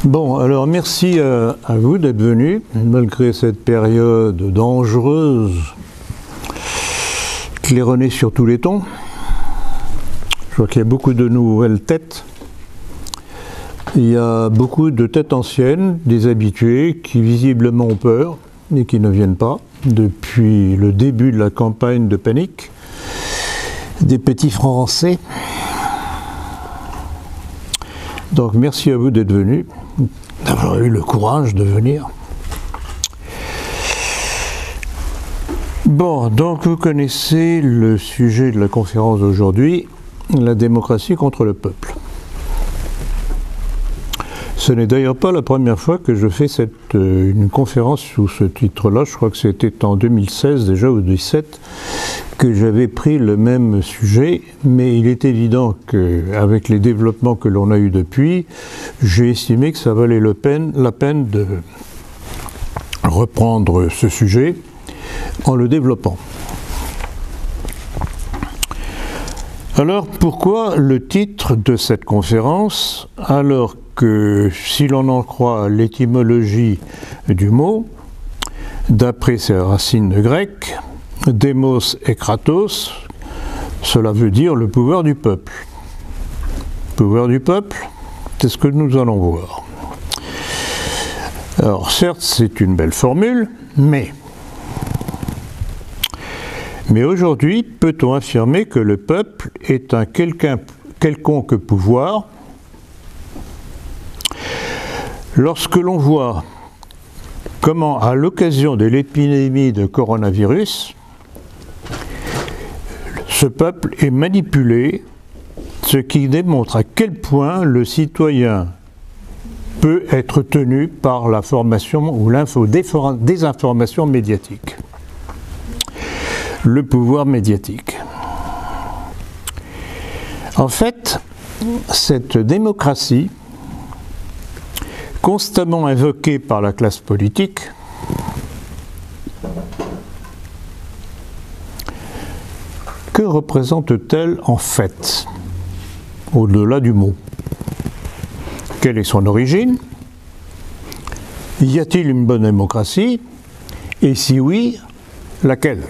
Bon, alors merci à vous d'être venus, malgré cette période dangereuse, claironnée sur tous les tons. Je vois qu'il y a beaucoup de nouvelles têtes. Il y a beaucoup de têtes anciennes, des habitués, qui visiblement ont peur et qui ne viennent pas depuis le début de la campagne de panique, des petits Français. Donc merci à vous d'être venus, d'avoir eu le courage de venir. Bon, donc vous connaissez le sujet de la conférence d'aujourd'hui, la démocratie contre le peuple. Ce n'est d'ailleurs pas la première fois que je fais une conférence sous ce titre-là. Je crois que c'était en 2016 déjà ou 2017 que j'avais pris le même sujet, mais il est évident qu'avec les développements que l'on a eus depuis, j'ai estimé que ça valait la peine de reprendre ce sujet en le développant. Alors, pourquoi le titre de cette conférence, alors que, si l'on en croit l'étymologie du mot, d'après ses racines grecques, démos et kratos, cela veut dire le pouvoir du peuple. Le pouvoir du peuple, c'est ce que nous allons voir. Alors, certes, c'est une belle formule, mais aujourd'hui, peut-on affirmer que le peuple est un quelconque pouvoir? Lorsque l'on voit comment, à l'occasion de l'épidémie de coronavirus, ce peuple est manipulé, ce qui démontre à quel point le citoyen peut être tenu par la formation ou désinformation médiatique. Le pouvoir médiatique. En fait, cette démocratie, constamment invoquée par la classe politique, que représente-t-elle en fait, au-delà du mot? Quelle est son origine? Y a-t-il une bonne démocratie? Et si oui, laquelle?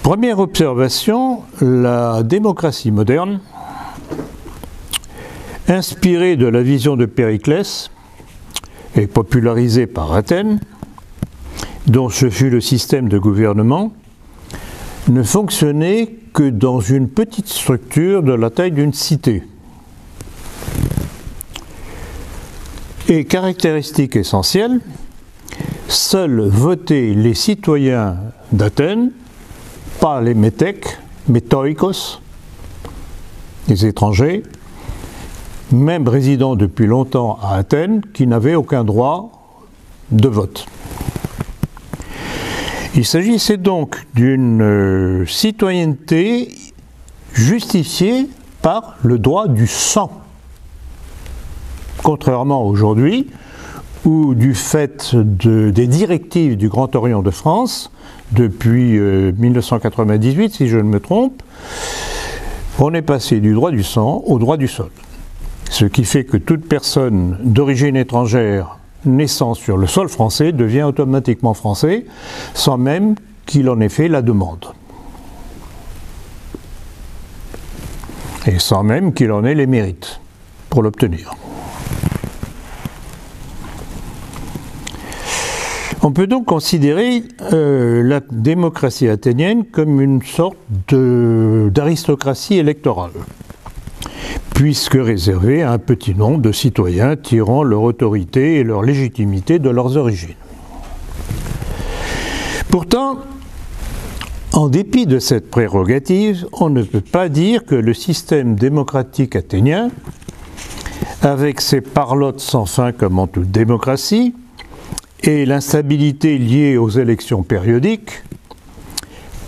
Première observation, la démocratie moderne, inspirée de la vision de Périclès et popularisée par Athènes, dont ce fut le système de gouvernement, ne fonctionnait que dans une petite structure de la taille d'une cité. Et caractéristique essentielle, seuls votaient les citoyens d'Athènes, pas les métèques, métoïkos, les étrangers, même résidant depuis longtemps à Athènes, qui n'avaient aucun droit de vote. Il s'agissait donc d'une citoyenneté justifiée par le droit du sang. Contrairement à aujourd'hui, où du fait des directives du Grand Orient de France, depuis 1998, si je ne me trompe, on est passé du droit du sang au droit du sol. Ce qui fait que toute personne d'origine étrangère naissant sur le sol français devient automatiquement français, sans même qu'il en ait fait la demande. Et sans même qu'il en ait les mérites pour l'obtenir. On peut donc considérer la démocratie athénienne comme une sorte d'aristocratie électorale, puisque réservée à un petit nombre de citoyens tirant leur autorité et leur légitimité de leurs origines. Pourtant, en dépit de cette prérogative, on ne peut pas dire que le système démocratique athénien, avec ses parlottes sans fin comme en toute démocratie, et l'instabilité liée aux élections périodiques,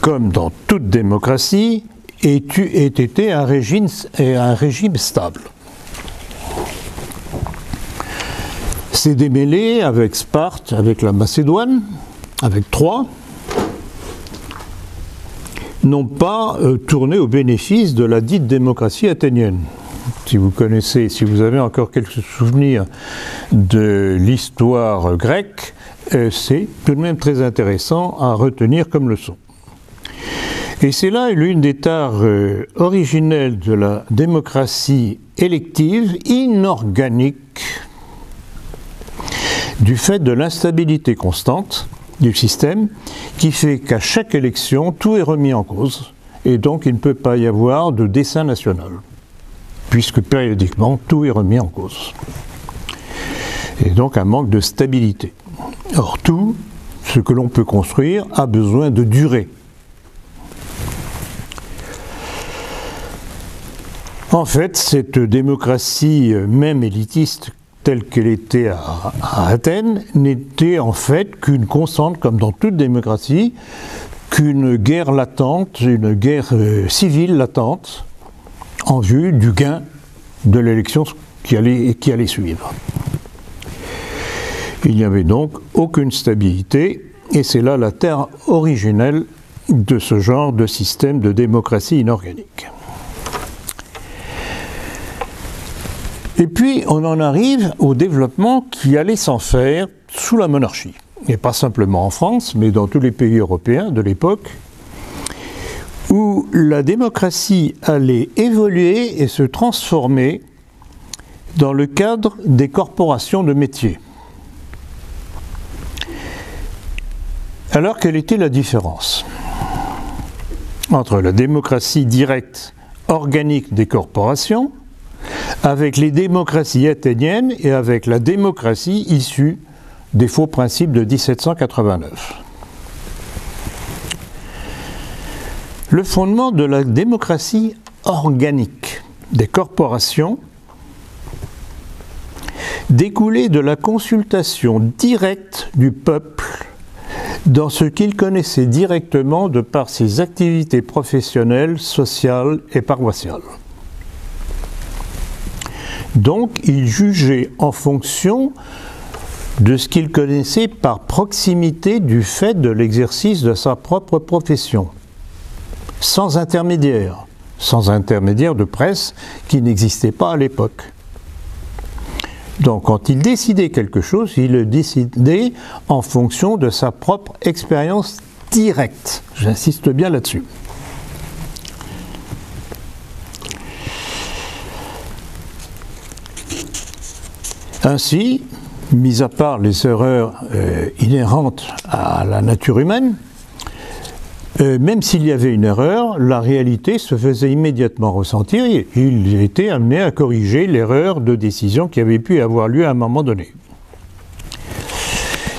comme dans toute démocratie, ait été un régime stable. C'est démêlé avec Sparte, avec la Macédoine, avec Troie, n'ont pas tourné au bénéfice de la dite démocratie athénienne. Si vous connaissez, si vous avez encore quelques souvenirs de l'histoire grecque, c'est tout de même très intéressant à retenir comme leçon. Et c'est là l'une des tares originelles de la démocratie élective inorganique, du fait de l'instabilité constante du système, qui fait qu'à chaque élection, tout est remis en cause, et donc il ne peut pas y avoir de dessein national, puisque périodiquement, tout est remis en cause. Et donc un manque de stabilité. Or, tout ce que l'on peut construire a besoin de durée. En fait, cette démocratie, même élitiste, telle qu'elle était à Athènes, n'était en fait qu'une constante, comme dans toute démocratie, qu'une guerre latente, une guerre civile latente, en vue du gain de l'élection qui allait suivre. Il n'y avait donc aucune stabilité, et c'est là la terre originelle de ce genre de système de démocratie inorganique. Et puis, on en arrive au développement qui allait s'en faire sous la monarchie. Et pas simplement en France, mais dans tous les pays européens de l'époque, où la démocratie allait évoluer et se transformer dans le cadre des corporations de métiers. Alors, quelle était la différence entre la démocratie directe, organique des corporations, avec les démocraties athéniennes et avec la démocratie issue des faux principes de 1789. Le fondement de la démocratie organique des corporations découlait de la consultation directe du peuple dans ce qu'il connaissait directement de par ses activités professionnelles, sociales et paroissiales. Donc, il jugeait en fonction de ce qu'il connaissait par proximité du fait de l'exercice de sa propre profession, sans intermédiaire de presse qui n'existait pas à l'époque. Donc, quand il décidait quelque chose, il le décidait en fonction de sa propre expérience directe. J'insiste bien là-dessus. Ainsi, mis à part les erreurs inhérentes à la nature humaine, même s'il y avait une erreur, la réalité se faisait immédiatement ressentir et il était amené à corriger l'erreur de décision qui avait pu avoir lieu à un moment donné.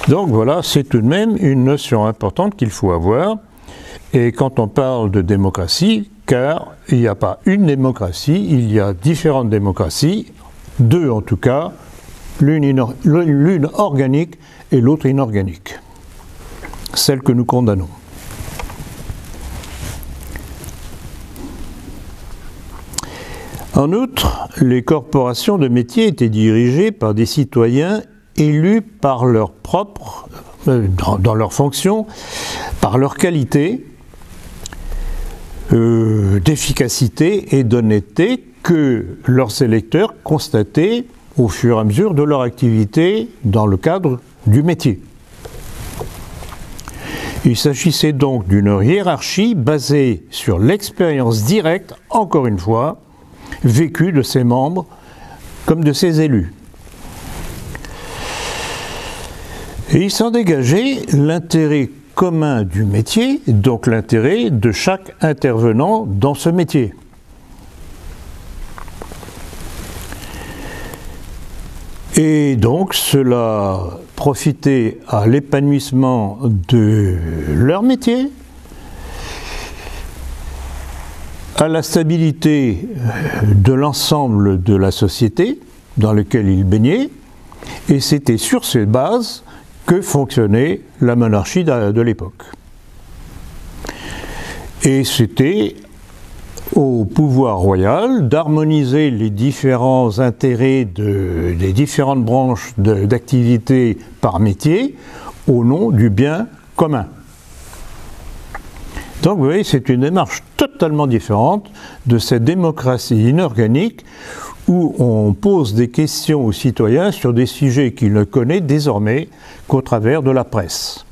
Donc voilà, c'est tout de même une notion importante qu'il faut avoir. Et quand on parle de démocratie, car il n'y a pas une démocratie, il y a différentes démocraties, deux en tout cas, l'une organique et l'autre inorganique, celle que nous condamnons. En outre, les corporations de métiers étaient dirigées par des citoyens élus par leur propre, dans leur fonction, par leur qualité d'efficacité et d'honnêteté que leurs électeurs constataient au fur et à mesure de leur activité dans le cadre du métier. Il s'agissait donc d'une hiérarchie basée sur l'expérience directe, encore une fois, vécue de ses membres comme de ses élus. Et il s'en dégageait l'intérêt commun du métier, donc l'intérêt de chaque intervenant dans ce métier. Et donc cela profitait à l'épanouissement de leur métier, à la stabilité de l'ensemble de la société dans laquelle ils baignaient, et c'était sur ces bases que fonctionnait la monarchie de l'époque. Et c'était au pouvoir royal d'harmoniser les différents intérêts des différentes branches d'activité par métier au nom du bien commun. Donc vous voyez, c'est une démarche totalement différente de cette démocratie inorganique où on pose des questions aux citoyens sur des sujets qu'ils ne connaissent désormais qu'au travers de la presse.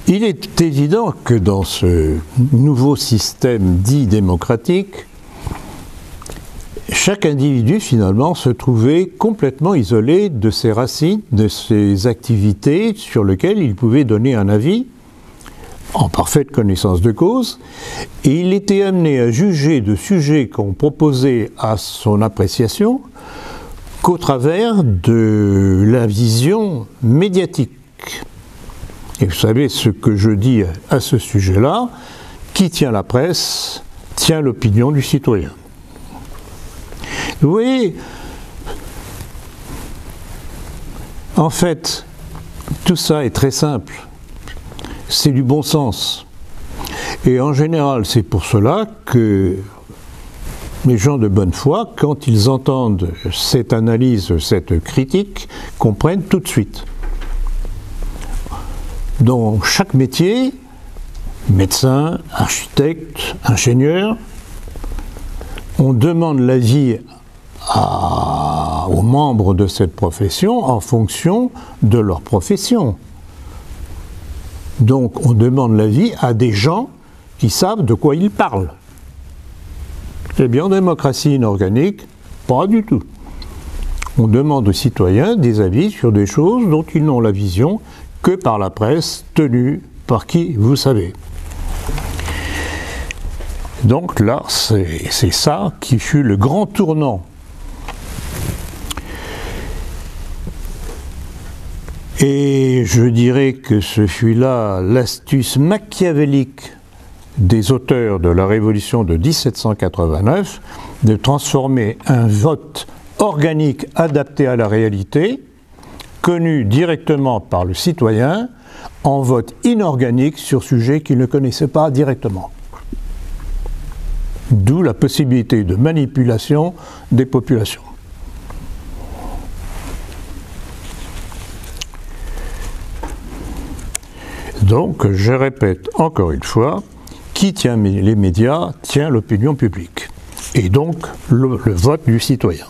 Il est évident que dans ce nouveau système dit démocratique, chaque individu finalement se trouvait complètement isolé de ses racines, de ses activités sur lesquelles il pouvait donner un avis en parfaite connaissance de cause, et il était amené à juger de sujets qu'on proposait à son appréciation qu'au travers de la vision médiatique. Et vous savez ce que je dis à ce sujet-là, qui tient la presse, tient l'opinion du citoyen. Vous voyez, en fait, tout ça est très simple. C'est du bon sens. Et en général, c'est pour cela que les gens de bonne foi, quand ils entendent cette analyse, cette critique, comprennent tout de suite. Dans chaque métier, médecin, architecte, ingénieur, on demande l'avis aux membres de cette profession en fonction de leur profession. Donc on demande l'avis à des gens qui savent de quoi ils parlent. Eh bien en démocratie inorganique, pas du tout. On demande aux citoyens des avis sur des choses dont ils n'ont la vision que par la presse, tenue par qui vous savez. Donc là, c'est ça qui fut le grand tournant. Et je dirais que ce fut là l'astuce machiavélique des auteurs de la Révolution de 1789 de transformer un vote organique adapté à la réalité, connu directement par le citoyen, en vote inorganique sur sujet qu'il ne connaissait pas directement. D'où la possibilité de manipulation des populations. Donc, je répète encore une fois, qui tient les médias tient l'opinion publique, et donc le vote du citoyen.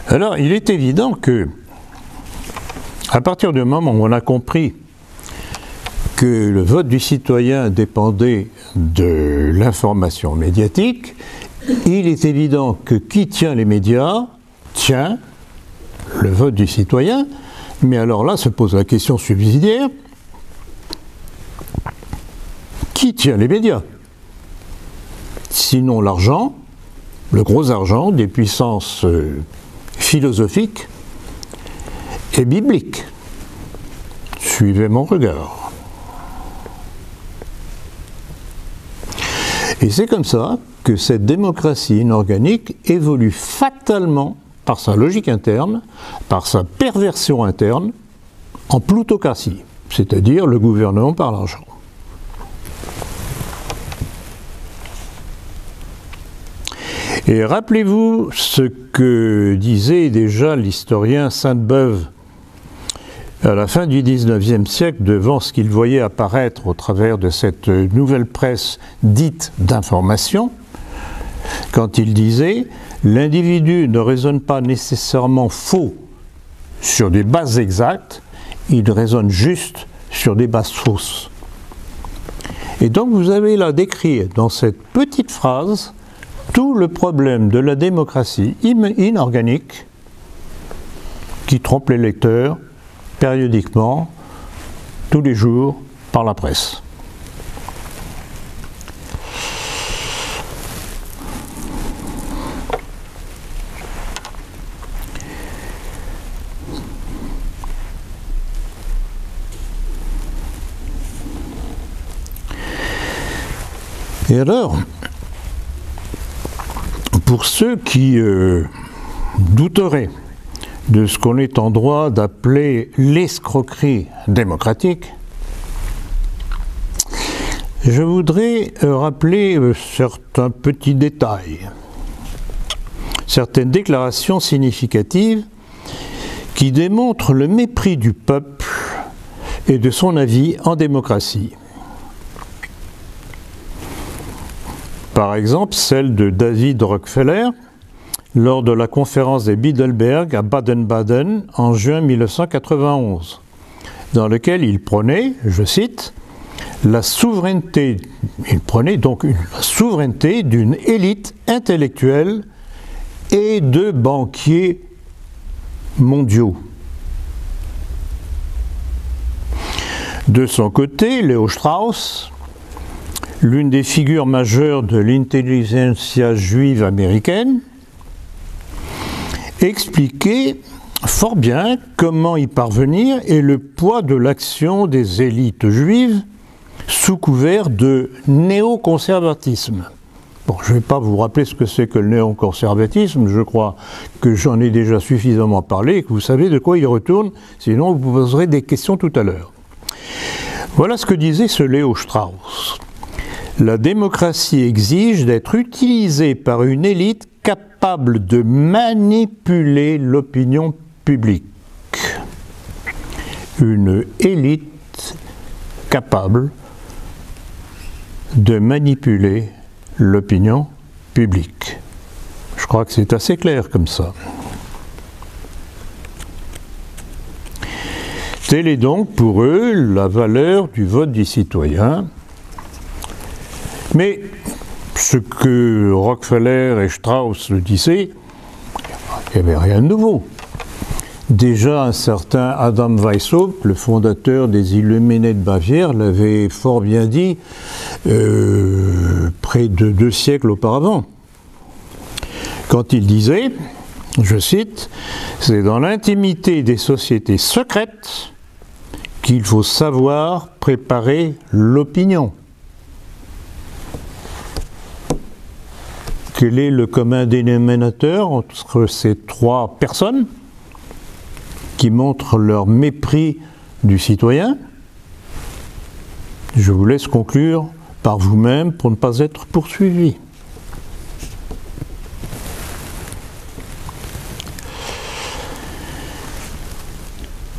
Alors, il est évident que, à partir du moment où on a compris que le vote du citoyen dépendait de l'information médiatique, il est évident que qui tient les médias tient le vote du citoyen, mais alors là se pose la question subsidiaire, qui tient les médias? Sinon l'argent, le gros argent des puissances philosophiques et bibliques. Suivez mon regard. Et c'est comme ça que cette démocratie inorganique évolue fatalement par sa logique interne, par sa perversion interne, en plutocratie, c'est-à-dire le gouvernement par l'argent. Et rappelez-vous ce que disait déjà l'historien Sainte-Beuve à la fin du XIXe siècle devant ce qu'il voyait apparaître au travers de cette nouvelle presse dite d'information, quand il disait « L'individu ne raisonne pas nécessairement faux sur des bases exactes, il raisonne juste sur des bases fausses. » Et donc vous avez là décrit dans cette petite phrase tout le problème de la démocratie inorganique qui trompe les lecteurs périodiquement, tous les jours, par la presse. Et alors, pour ceux qui douteraient de ce qu'on est en droit d'appeler l'escroquerie démocratique, Je voudrais rappeler certains petits détails, certaines déclarations significatives qui démontrent le mépris du peuple et de son avis en démocratie. Par exemple, celle de David Rockefeller lors de la conférence des Bilderberg à Baden-Baden en juin 1991, dans lequel il prônait, je cite, la souveraineté d'une élite intellectuelle et de banquiers mondiaux. De son côté, Leo Strauss, l'une des figures majeures de l'intelligentsia juive américaine, expliquait fort bien comment y parvenir et le poids de l'action des élites juives sous couvert de néoconservatisme. Bon, je ne vais pas vous rappeler ce que c'est que le néoconservatisme, je crois que j'en ai déjà suffisamment parlé et que vous savez de quoi il retourne, sinon vous poserez des questions tout à l'heure. Voilà ce que disait ce Leo Strauss. La démocratie exige d'être utilisée par une élite capable de manipuler l'opinion publique. Une élite capable de manipuler l'opinion publique. Je crois que c'est assez clair comme ça. Telle est donc pour eux la valeur du vote des citoyens. Mais ce que Rockefeller et Strauss le disaient, il n'y avait rien de nouveau. Déjà, un certain Adam Weishaupt, le fondateur des Illuminés de Bavière, l'avait fort bien dit près de 2 siècles auparavant. Quand il disait, je cite, « C'est dans l'intimité des sociétés secrètes qu'il faut savoir préparer l'opinion. » Quel est le commun dénominateur entre ces 3 personnes qui montrent leur mépris du citoyen? Je vous laisse conclure par vous-même pour ne pas être poursuivi.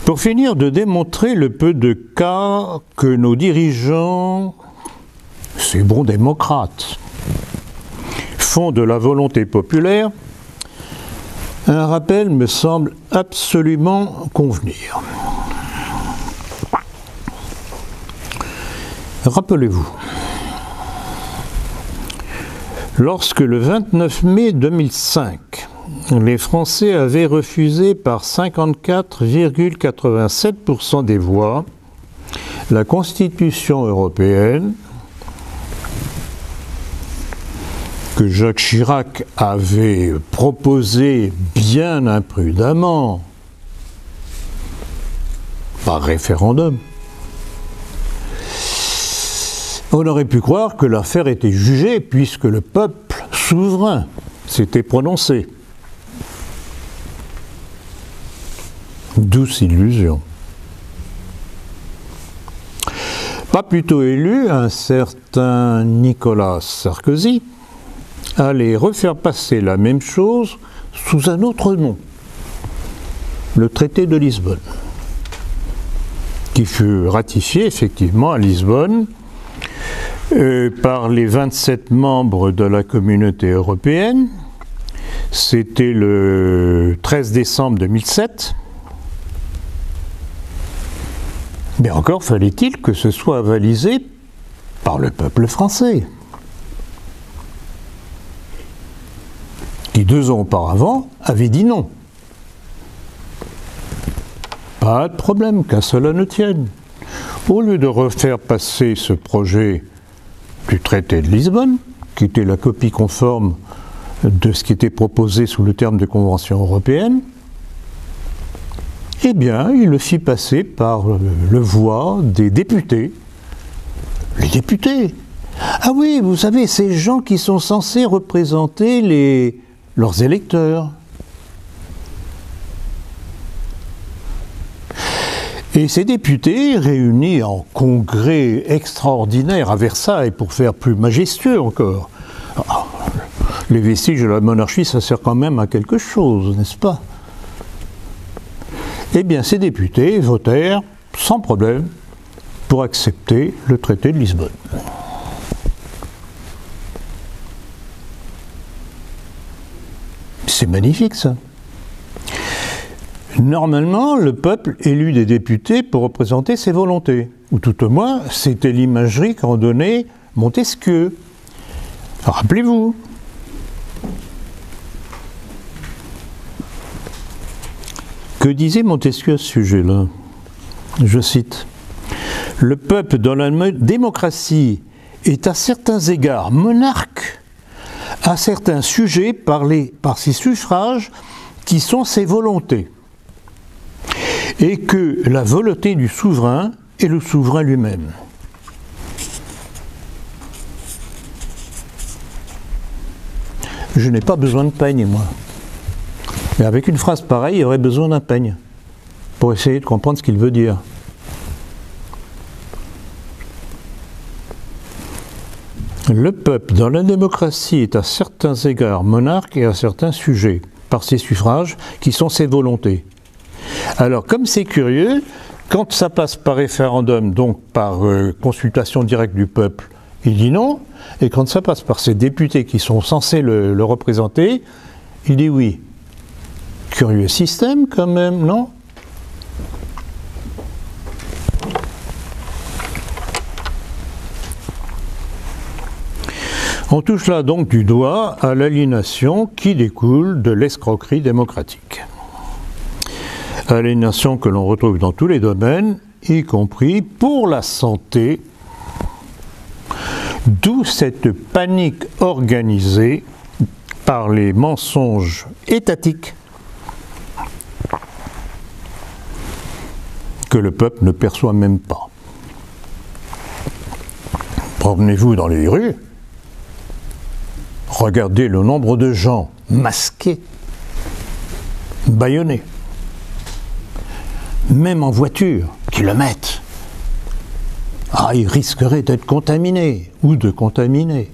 Pour finir de démontrer le peu de cas que nos dirigeants, ces bons démocrates, font de la volonté populaire, un rappel me semble absolument convenir. Rappelez-vous, lorsque le 29 mai 2005, les Français avaient refusé par 54,87% des voix la Constitution européenne, que Jacques Chirac avait proposé bien imprudemment par référendum, on aurait pu croire que l'affaire était jugée puisque le peuple souverain s'était prononcé. Douce illusion. Pas plutôt élu, un certain Nicolas Sarkozy allait refaire passer la même chose sous un autre nom, le traité de Lisbonne, qui fut ratifié effectivement à Lisbonne par les 27 membres de la communauté européenne. C'était le 13 décembre 2007. Mais encore fallait-il que ce soit avalisé par le peuple français, qui 2 ans auparavant avait dit non. Pas de problème, qu'à cela ne tienne. Au lieu de refaire passer ce projet du traité de Lisbonne, qui était la copie conforme de ce qui était proposé sous le terme de Convention européenne, eh bien, il le fit passer par le voie des députés. Les députés. Ah oui, vous savez, ces gens qui sont censés représenter leurs électeurs. Et ces députés, réunis en congrès extraordinaire à Versailles pour faire plus majestueux encore, les vestiges de la monarchie, ça sert quand même à quelque chose, n'est-ce pas? Eh bien, ces députés votèrent sans problème pour accepter le traité de Lisbonne. C'est magnifique, ça. Normalement, le peuple élut des députés pour représenter ses volontés, ou tout au moins, c'était l'imagerie qu'en donnait Montesquieu. Rappelez-vous. Que disait Montesquieu à ce sujet-là? Je cite. « Le peuple dans la démocratie est à certains égards monarque, à certains sujets par ses suffrages qui sont ses volontés, et que la volonté du souverain est le souverain lui-même. » Je n'ai pas besoin de peigne, moi. Mais avec une phrase pareille, il y aurait besoin d'un peigne pour essayer de comprendre ce qu'il veut dire. Le peuple dans la démocratie est à certains égards monarque et à certains sujets, par ses suffrages, qui sont ses volontés. Alors, comme c'est curieux, quand ça passe par référendum, donc par consultation directe du peuple, il dit non, et quand ça passe par ses députés qui sont censés le représenter, il dit oui. Curieux système quand même, non? On touche là donc du doigt à l'aliénation qui découle de l'escroquerie démocratique. Aliénation que l'on retrouve dans tous les domaines, y compris pour la santé, d'où cette panique organisée par les mensonges étatiques que le peuple ne perçoit même pas. Promenez-vous dans les rues, regardez le nombre de gens masqués, bâillonnés, même en voiture, qui le mettent. Ah, ils risqueraient d'être contaminés ou de contaminer.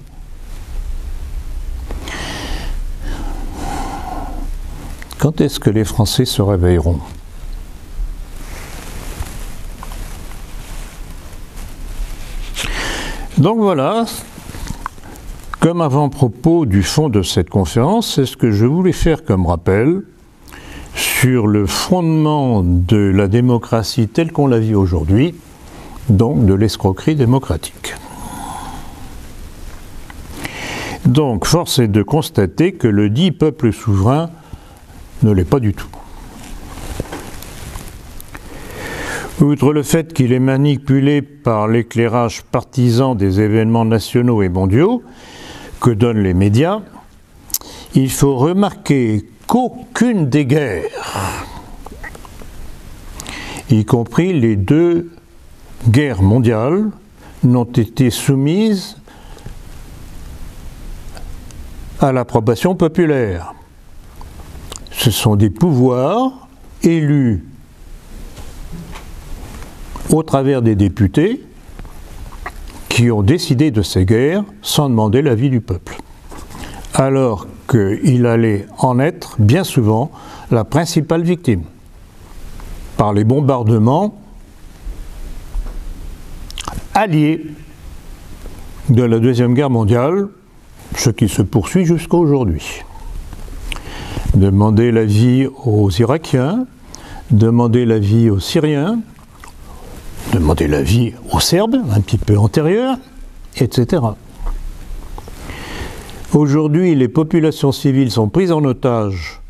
Quand est-ce que les Français se réveilleront ? Donc voilà, comme avant-propos du fond de cette conférence, c'est ce que je voulais faire comme rappel sur le fondement de la démocratie telle qu'on la vit aujourd'hui, donc de l'escroquerie démocratique. Donc, force est de constater que le dit peuple souverain ne l'est pas du tout. Outre le fait qu'il est manipulé par l'éclairage partisan des événements nationaux et mondiaux que donnent les médias, il faut remarquer qu'aucune des guerres, y compris les 2 guerres mondiales, n'ont été soumises à l'approbation populaire. Ce sont des pouvoirs élus au travers des députés qui ont décidé de ces guerres sans demander l'avis du peuple. Alors qu'il allait en être bien souvent la principale victime par les bombardements alliés de la Deuxième Guerre mondiale, ce qui se poursuit jusqu'à aujourd'hui. Demander l'avis aux Irakiens, demander l'avis aux Syriens, demander l'avis aux Serbes, un petit peu antérieurs, etc. Aujourd'hui, les populations civiles sont prises en otage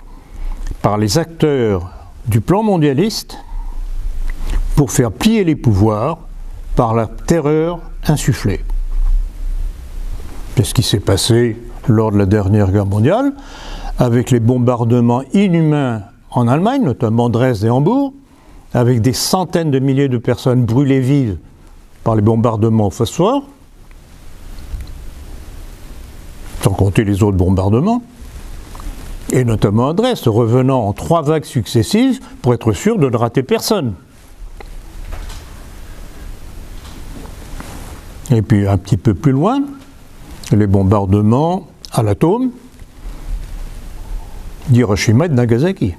par les acteurs du plan mondialiste pour faire plier les pouvoirs par la terreur insufflée. C'est ce qui s'est passé lors de la dernière guerre mondiale, avec les bombardements inhumains en Allemagne, notamment Dresde et Hambourg, avec des centaines de milliers de personnes brûlées vives par les bombardements au phosphore, sans compter les autres bombardements, et notamment à Dresde, revenant en 3 vagues successives pour être sûr de ne rater personne. Et puis un petit peu plus loin, les bombardements à l'atome d'Hiroshima et de Nagasaki.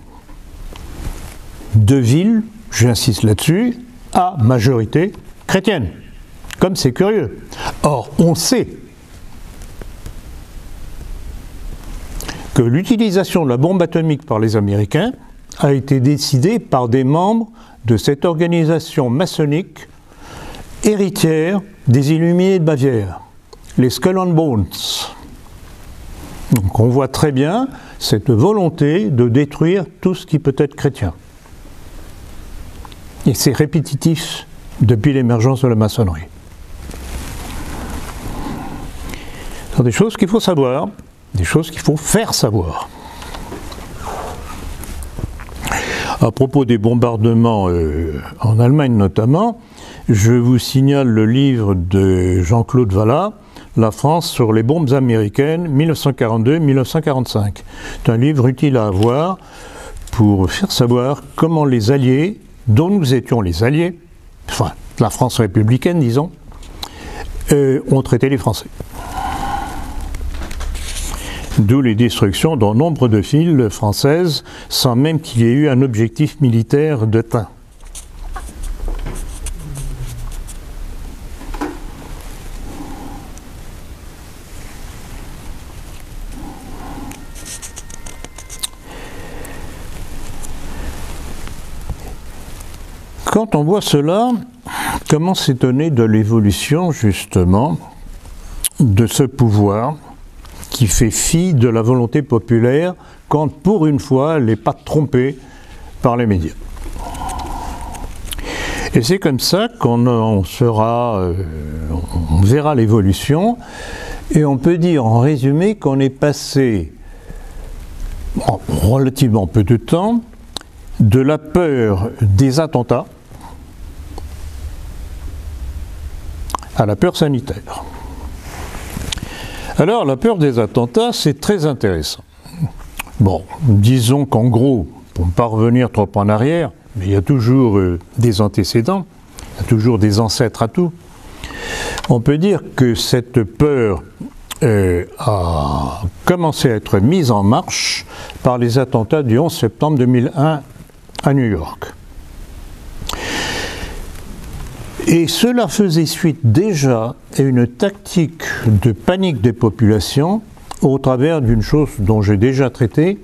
Deux villes, j'insiste là-dessus, à majorité chrétienne. Comme c'est curieux. Or, on sait que l'utilisation de la bombe atomique par les Américains a été décidée par des membres de cette organisation maçonnique héritière des Illuminés de Bavière, les Skull and Bones. Donc on voit très bien cette volonté de détruire tout ce qui peut être chrétien. Et c'est répétitif depuis l'émergence de la maçonnerie. Ce sont des choses qu'il faut savoir, des choses qu'il faut faire savoir. À propos des bombardements en Allemagne notamment, je vous signale le livre de Jean-Claude Vallat, La France sur les bombes américaines 1942-1945. C'est un livre utile à avoir pour faire savoir comment les Alliés, dont nous étions les Alliés, enfin la France républicaine disons, ont traité les Français. D'où les destructions dans nombre de villes françaises, sans même qu'il y ait eu un objectif militaire de teint. Quand on voit cela, comment s'étonner de l'évolution, justement, de ce pouvoir qui fait fi de la volonté populaire quand, pour une fois, elle n'est pas trompée par les médias. Et c'est comme ça qu'on verra l'évolution, et on peut dire en résumé qu'on est passé, en relativement peu de temps, de la peur des attentats à la peur sanitaire. Alors, la peur des attentats, c'est très intéressant. Bon, disons qu'en gros, pour ne pas revenir trop en arrière, mais il y a toujours des antécédents, il y a toujours des ancêtres à tout, on peut dire que cette peur a commencé à être mise en marche par les attentats du 11 septembre 2001 à New York. Et cela faisait suite déjà à une tactique de panique des populations au travers d'une chose dont j'ai déjà traité,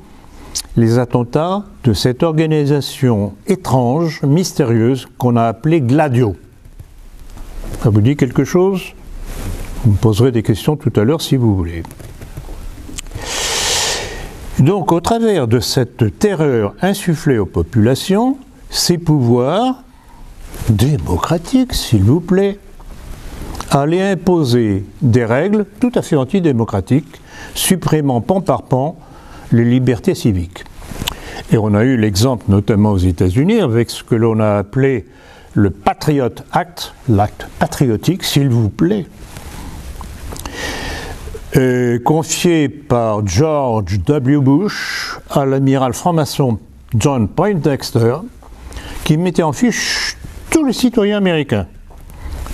les attentats de cette organisation étrange, mystérieuse, qu'on a appelée Gladio. Ça vous dit quelque chose? Vous me poserez des questions tout à l'heure si vous voulez. Donc, au travers de cette terreur insufflée aux populations, ces pouvoirs démocratiques, s'il vous plaît, allaient imposer des règles tout à fait antidémocratiques, supprimant pan par pan les libertés civiques. Et on a eu l'exemple notamment aux États-Unis avec ce que l'on a appelé le Patriot Act, l'acte patriotique, s'il vous plaît, confié par George W. Bush à l'amiral franc-maçon John Poindexter, qui mettait en fiche tous les citoyens américains,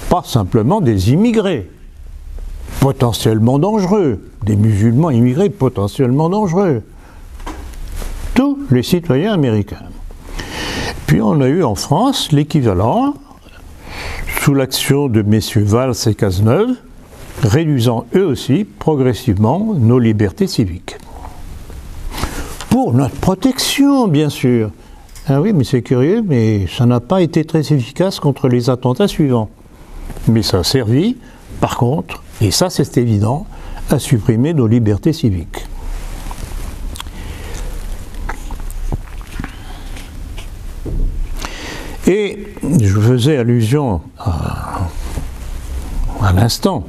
pas simplement des immigrés potentiellement dangereux, des musulmans immigrés potentiellement dangereux, tous les citoyens américains. Puis on a eu en France l'équivalent, sous l'action de messieurs Valls et Cazeneuve, réduisant eux aussi progressivement nos libertés civiques. Pour notre protection, bien sûr. Ah oui, mais c'est curieux, mais ça n'a pas été très efficace contre les attentats suivants. Mais ça a servi, par contre, et ça c'est évident, à supprimer nos libertés civiques. Et je faisais allusion à l'instant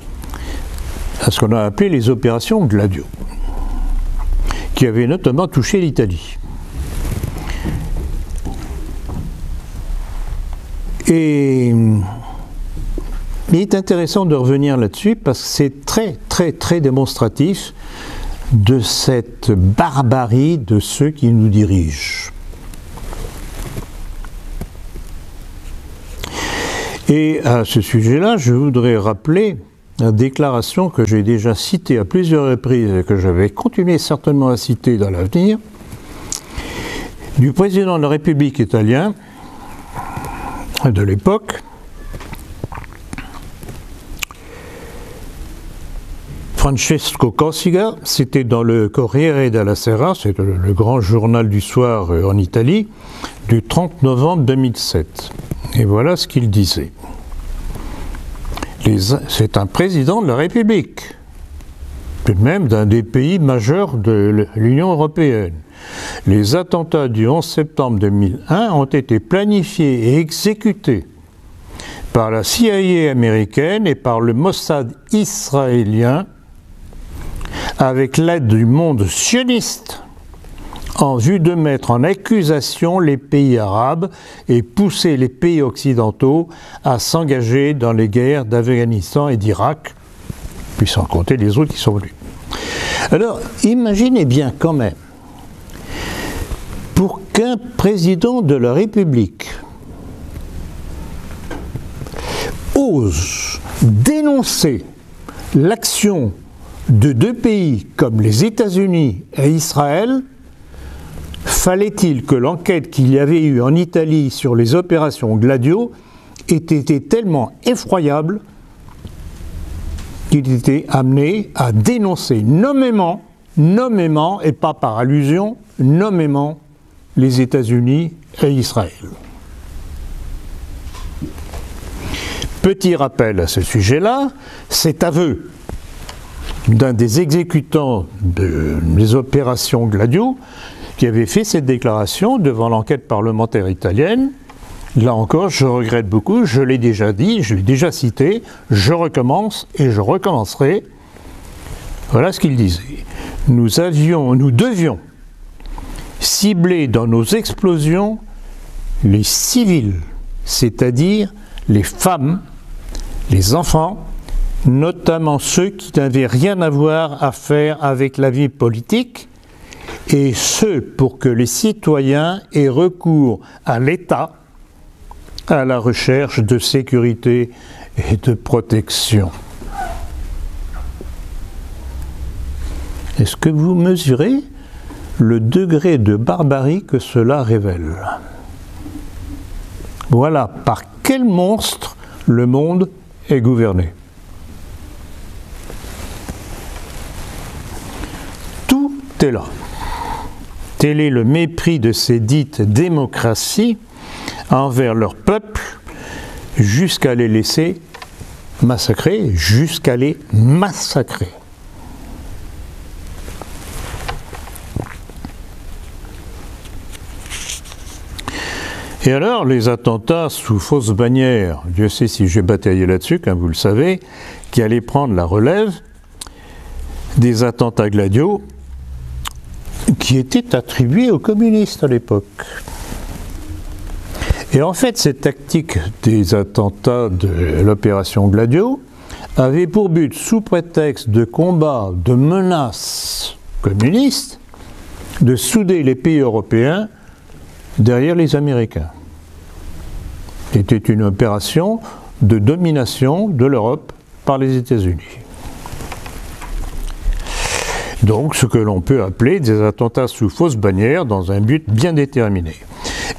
à ce qu'on a appelé les opérations Gladio, qui avaient notamment touché l'Italie. Et il est intéressant de revenir là-dessus parce que c'est très, très, très démonstratif de cette barbarie de ceux qui nous dirigent. Et à ce sujet-là, je voudrais rappeler la déclaration que j'ai déjà citée à plusieurs reprises et que je vais continuer certainement à citer dans l'avenir, du président de la République italien de l'époque, Francesco Cossiga. C'était dans le Corriere della Sera, c'est le grand journal du soir en Italie, du 30 novembre 2007. Et voilà ce qu'il disait. C'est un président de la République, tout de même d'un des pays majeurs de l'Union européenne. Les attentats du 11 septembre 2001 ont été planifiés et exécutés par la CIA américaine et par le Mossad israélien avec l'aide du monde sioniste en vue de mettre en accusation les pays arabes et pousser les pays occidentaux à s'engager dans les guerres d'Afghanistan et d'Irak, puis sans compter les autres qui sont venus. Alors, imaginez bien quand même, pour qu'un président de la République ose dénoncer l'action de deux pays comme les États-Unis et Israël, fallait-il que l'enquête qu'il y avait eu en Italie sur les opérations Gladio ait été tellement effroyable qu'il était amené à dénoncer nommément et pas par allusion, nommément les États-Unis et Israël. Petit rappel à ce sujet-là, cet aveu d'un des exécutants des opérations Gladio qui avait fait cette déclaration devant l'enquête parlementaire italienne. Là encore, je regrette beaucoup, je l'ai déjà dit, je l'ai déjà cité, je recommence et je recommencerai. Voilà ce qu'il disait. Nous devions cibler dans nos explosions les civils, c'est-à-dire les femmes, les enfants, notamment ceux qui n'avaient rien à faire avec la vie politique, et ce pour que les citoyens aient recours à l'État, à la recherche de sécurité et de protection. Est-ce que vous mesurez le degré de barbarie que cela révèle? Voilà par quel monstre le monde est gouverné. Tout est là. Tel est le mépris de ces dites démocraties envers leur peuple, jusqu'à les laisser massacrer, jusqu'à les massacrer. Et alors, les attentats sous fausse bannière, Dieu sait si j'ai bataillé là-dessus, comme vous le savez, qui allaient prendre la relève des attentats Gladio, qui étaient attribués aux communistes à l'époque. Et en fait, cette tactique des attentats de l'opération Gladio avait pour but, sous prétexte de combat, de menaces communistes, de souder les pays européens derrière les Américains. C'était une opération de domination de l'Europe par les États-Unis. Donc, ce que l'on peut appeler des attentats sous fausse bannière dans un but bien déterminé.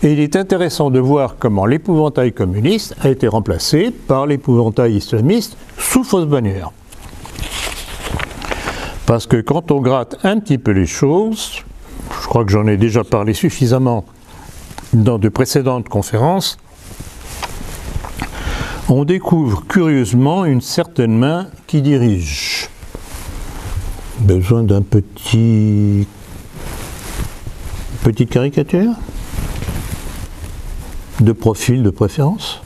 Et il est intéressant de voir comment l'épouvantail communiste a été remplacé par l'épouvantail islamiste sous fausse bannière. Parce que quand on gratte un petit peu les choses, je crois que j'en ai déjà parlé suffisamment dans de précédentes conférences, on découvre curieusement une certaine main qui dirige. Besoin d'un petite caricature de profil de préférence.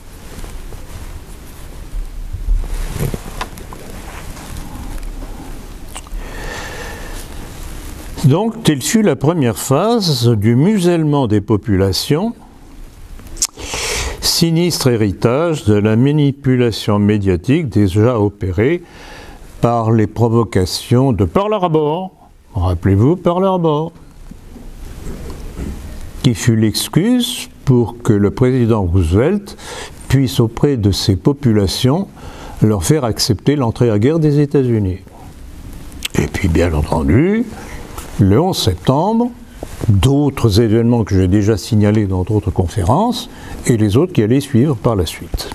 Donc, telle fut la première phase du musellement des populations, sinistre héritage de la manipulation médiatique déjà opérée par les provocations de Pearl Harbor. Rappelez-vous Pearl Harbor, qui fut l'excuse pour que le président Roosevelt puisse auprès de ces populations leur faire accepter l'entrée à guerre des États-Unis. Et puis bien entendu, le 11 septembre, d'autres événements que j'ai déjà signalés dans d'autres conférences, et les autres qui allaient suivre par la suite.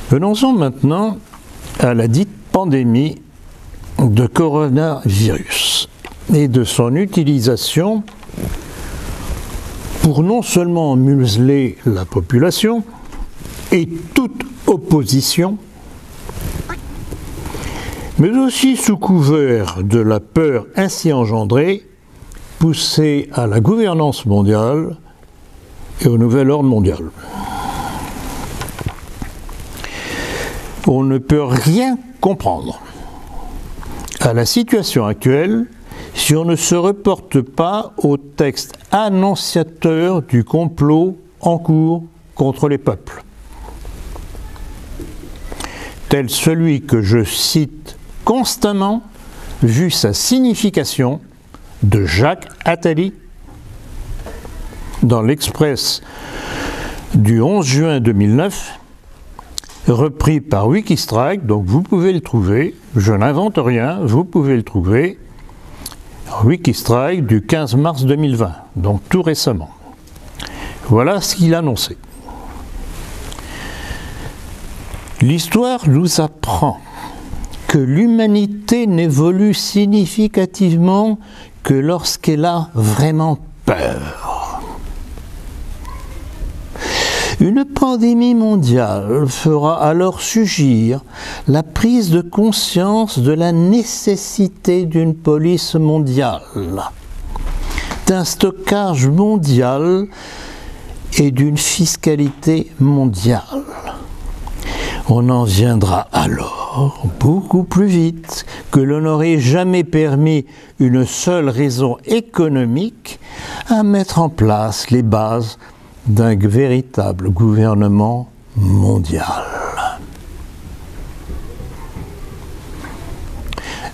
Venons-en maintenant à la dite pandémie de coronavirus et de son utilisation pour non seulement museler la population et toute opposition, mais aussi sous couvert de la peur ainsi engendrée, pousser à la gouvernance mondiale et au nouvel ordre mondial. On ne peut rien comprendre à la situation actuelle si on ne se reporte pas au texte annonciateur du complot en cours contre les peuples, tel celui que je cite constamment, vu sa signification, de Jacques Attali, dans l'Express du 11 juin 2009, repris par Wikistrike, donc vous pouvez le trouver, je n'invente rien, vous pouvez le trouver, Wikistrike du 15 mars 2020, donc tout récemment. Voilà ce qu'il annonçait. L'histoire nous apprend que l'humanité n'évolue significativement que lorsqu'elle a vraiment peur. Une pandémie mondiale fera alors surgir la prise de conscience de la nécessité d'une police mondiale, d'un stockage mondial et d'une fiscalité mondiale. On en viendra alors beaucoup plus vite que l'on n'aurait jamais permis une seule raison économique à mettre en place les bases d'un véritable gouvernement mondial.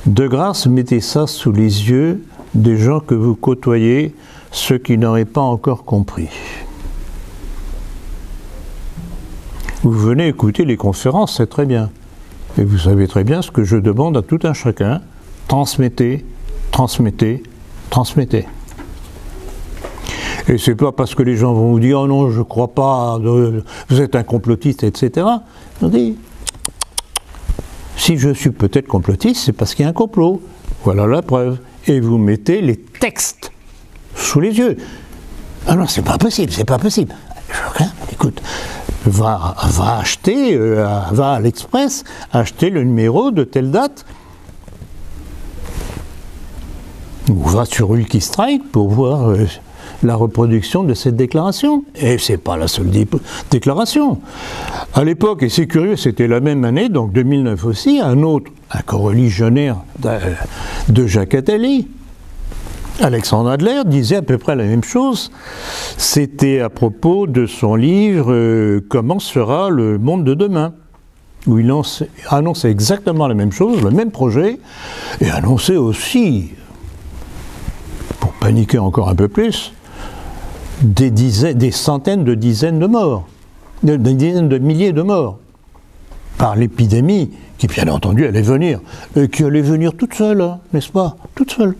De grâce, mettez ça sous les yeux des gens que vous côtoyez, ceux qui n'auraient pas encore compris. Vous venez écouter les conférences, c'est très bien. Et vous savez très bien ce que je demande à tout un chacun. Transmettez, transmettez, transmettez. Et c'est pas parce que les gens vont vous dire « Oh non, je ne crois pas, vous êtes un complotiste, etc. » On dit « Si je suis peut-être complotiste, c'est parce qu'il y a un complot. Voilà la preuve. » Et vous mettez les textes sous les yeux. « Ah non, c'est pas possible, c'est pas possible. » Écoute, va acheter, va à l'Express, acheter le numéro de telle date, ou va sur Wikistrike pour voir la reproduction de cette déclaration. Et c'est pas la seule déclaration. À l'époque, et c'est curieux, c'était la même année, donc 2009 aussi, un coreligionnaire de Jacques Attali, Alexandre Adler, disait à peu près la même chose. C'était à propos de son livre « Comment sera le monde de demain ?» où il annonçait exactement la même chose, le même projet, et annonçait aussi, pour paniquer encore un peu plus, des centaines de dizaines de morts, des dizaines de milliers de morts, par l'épidémie qui, bien entendu, allait venir, et qui allait venir toute seule, hein, n'est-ce pas? Toute seule.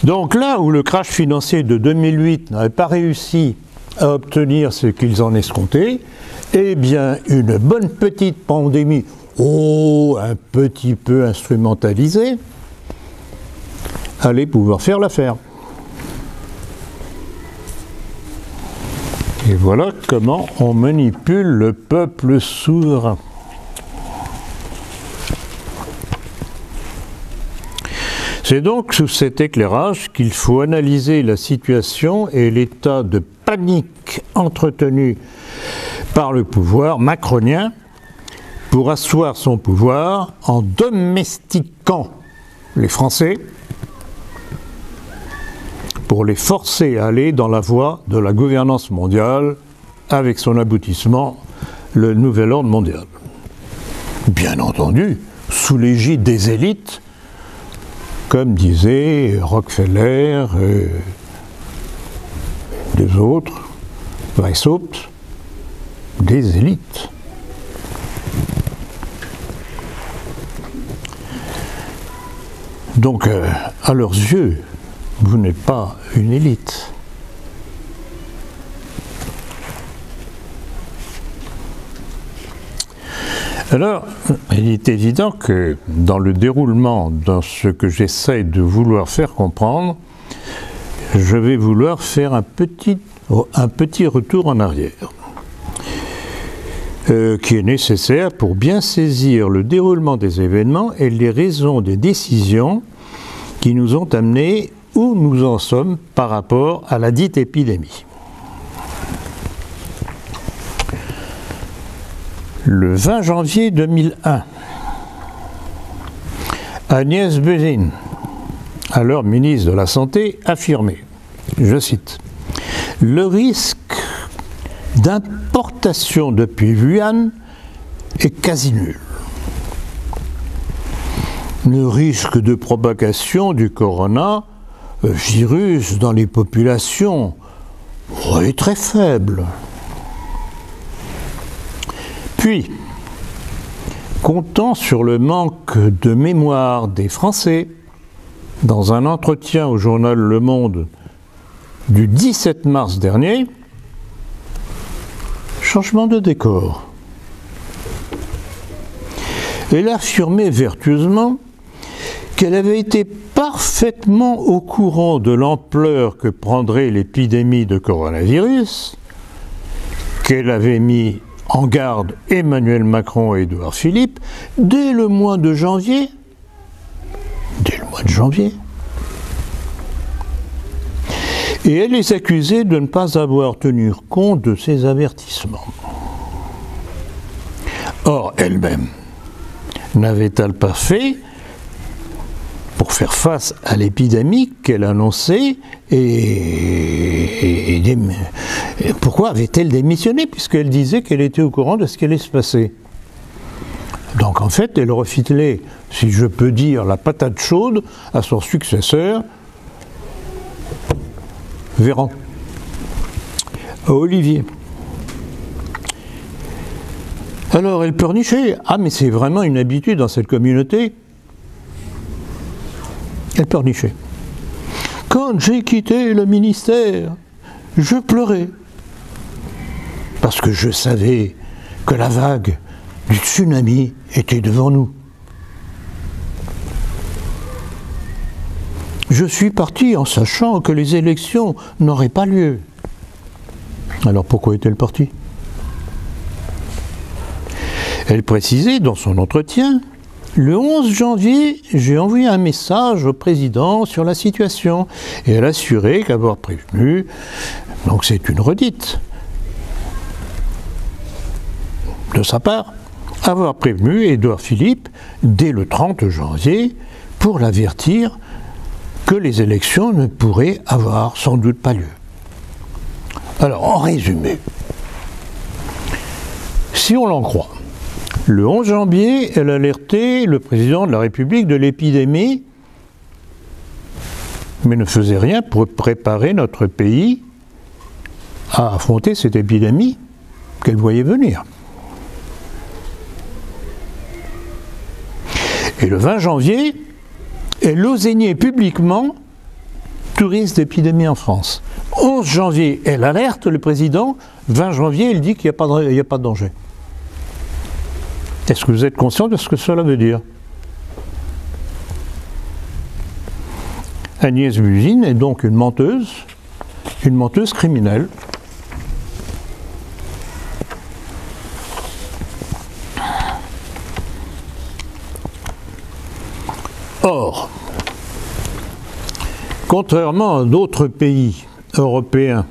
Donc là où le crash financier de 2008 n'avait pas réussi à obtenir ce qu'ils en escomptaient, eh bien une bonne petite pandémie, un petit peu instrumentalisée, allait pouvoir faire l'affaire. Et voilà comment on manipule le peuple souverain. C'est donc sous cet éclairage qu'il faut analyser la situation et l'état de panique entretenu par le pouvoir macronien pour asseoir son pouvoir en domestiquant les Français pour les forcer à aller dans la voie de la gouvernance mondiale avec son aboutissement, le nouvel ordre mondial. Bien entendu, sous l'égide des élites comme disaient Rockefeller, des autres, Weishaupt, des élites. Donc, à leurs yeux, vous n'êtes pas une élite. Alors, il est évident que dans le déroulement, dans ce que j'essaie de vouloir faire comprendre, je vais vouloir faire un petit retour en arrière, qui est nécessaire pour bien saisir le déroulement des événements et les raisons des décisions qui nous ont amenés où nous en sommes par rapport à la dite épidémie. Le 20 janvier 2001, Agnès Buzyn, alors ministre de la Santé, affirmait, je cite, « Le risque d'importation depuis Wuhan est quasi nul. Le risque de propagation du coronavirus dans les populations est très faible. » Puis, comptant sur le manque de mémoire des Français, dans un entretien au journal Le Monde du 17 mars dernier, changement de décor. Elle affirmait vertueusement qu'elle avait été parfaitement au courant de l'ampleur que prendrait l'épidémie de coronavirus, qu'elle avait mis en garde Emmanuel Macron et Édouard Philippe dès le mois de janvier. Et elle les accusait de ne pas avoir tenu compte de ces avertissements. Or, elle-même, n'avait-elle pas fait pour faire face à l'épidémie qu'elle annonçait et pourquoi avait-elle démissionné puisqu'elle disait qu'elle était au courant de ce qui allait se passer? Donc en fait, elle refilait, si je peux dire, la patate chaude à son successeur, Véran, à Olivier. Alors elle pleurnichait. Ah mais c'est vraiment une habitude dans cette communauté. Elle pleurnichait. Quand j'ai quitté le ministère, je pleurais. Parce que je savais que la vague du tsunami était devant nous. Je suis parti en sachant que les élections n'auraient pas lieu. Alors pourquoi est-elle partie? Elle précisait dans son entretien: le 11 janvier, j'ai envoyé un message au président sur la situation et elle assurait qu'avoir prévenu, donc c'est une redite de sa part, avoir prévenu Édouard Philippe dès le 30 janvier pour l'avertir que les élections ne pourraient avoir sans doute pas lieu. Alors, en résumé, si on l'en croit, le 11 janvier, elle alertait le président de la République de l'épidémie, mais ne faisait rien pour préparer notre pays à affronter cette épidémie qu'elle voyait venir. Et le 20 janvier, elle osaignait publiquement tout risque d'épidémie en France. 11 janvier, elle alerte le président. 20 janvier, elle dit qu'il n'y a pas de danger. Est-ce que vous êtes conscient de ce que cela veut dire? Agnès Buzyn est donc une menteuse criminelle. Or, contrairement à d'autres pays européens,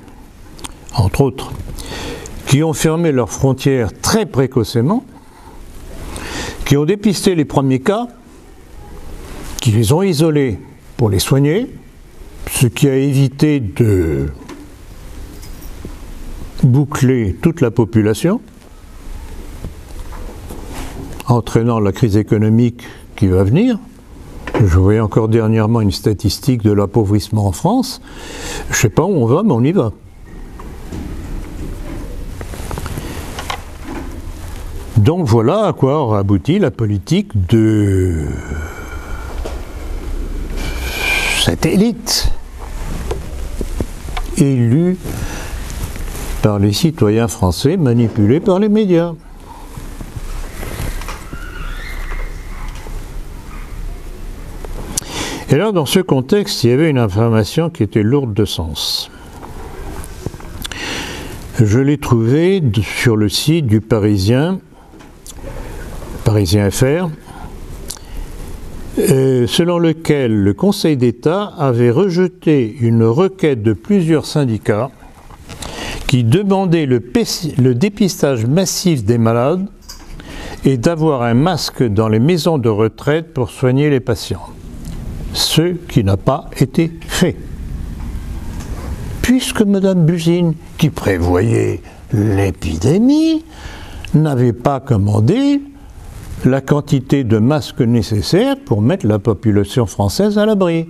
entre autres, qui ont fermé leurs frontières très précocement, qui ont dépisté les premiers cas, qui les ont isolés pour les soigner, ce qui a évité de boucler toute la population, entraînant la crise économique qui va venir, Je voyais encore dernièrement une statistique de l'appauvrissement en France. Je ne sais pas où on va, mais on y va. Donc voilà à quoi aura abouti la politique de cette élite élue par les citoyens français, manipulés par les médias. Et là, dans ce contexte, il y avait une information qui était lourde de sens. Je l'ai trouvée sur le site du Parisien FR, selon lequel le Conseil d'État avait rejeté une requête de plusieurs syndicats qui demandaient le dépistage massif des malades et d'avoir un masque dans les maisons de retraite pour soigner les patients. Ce qui n'a pas été fait. Puisque Mme Buzyn, qui prévoyait l'épidémie, n'avait pas commandé la quantité de masques nécessaires pour mettre la population française à l'abri.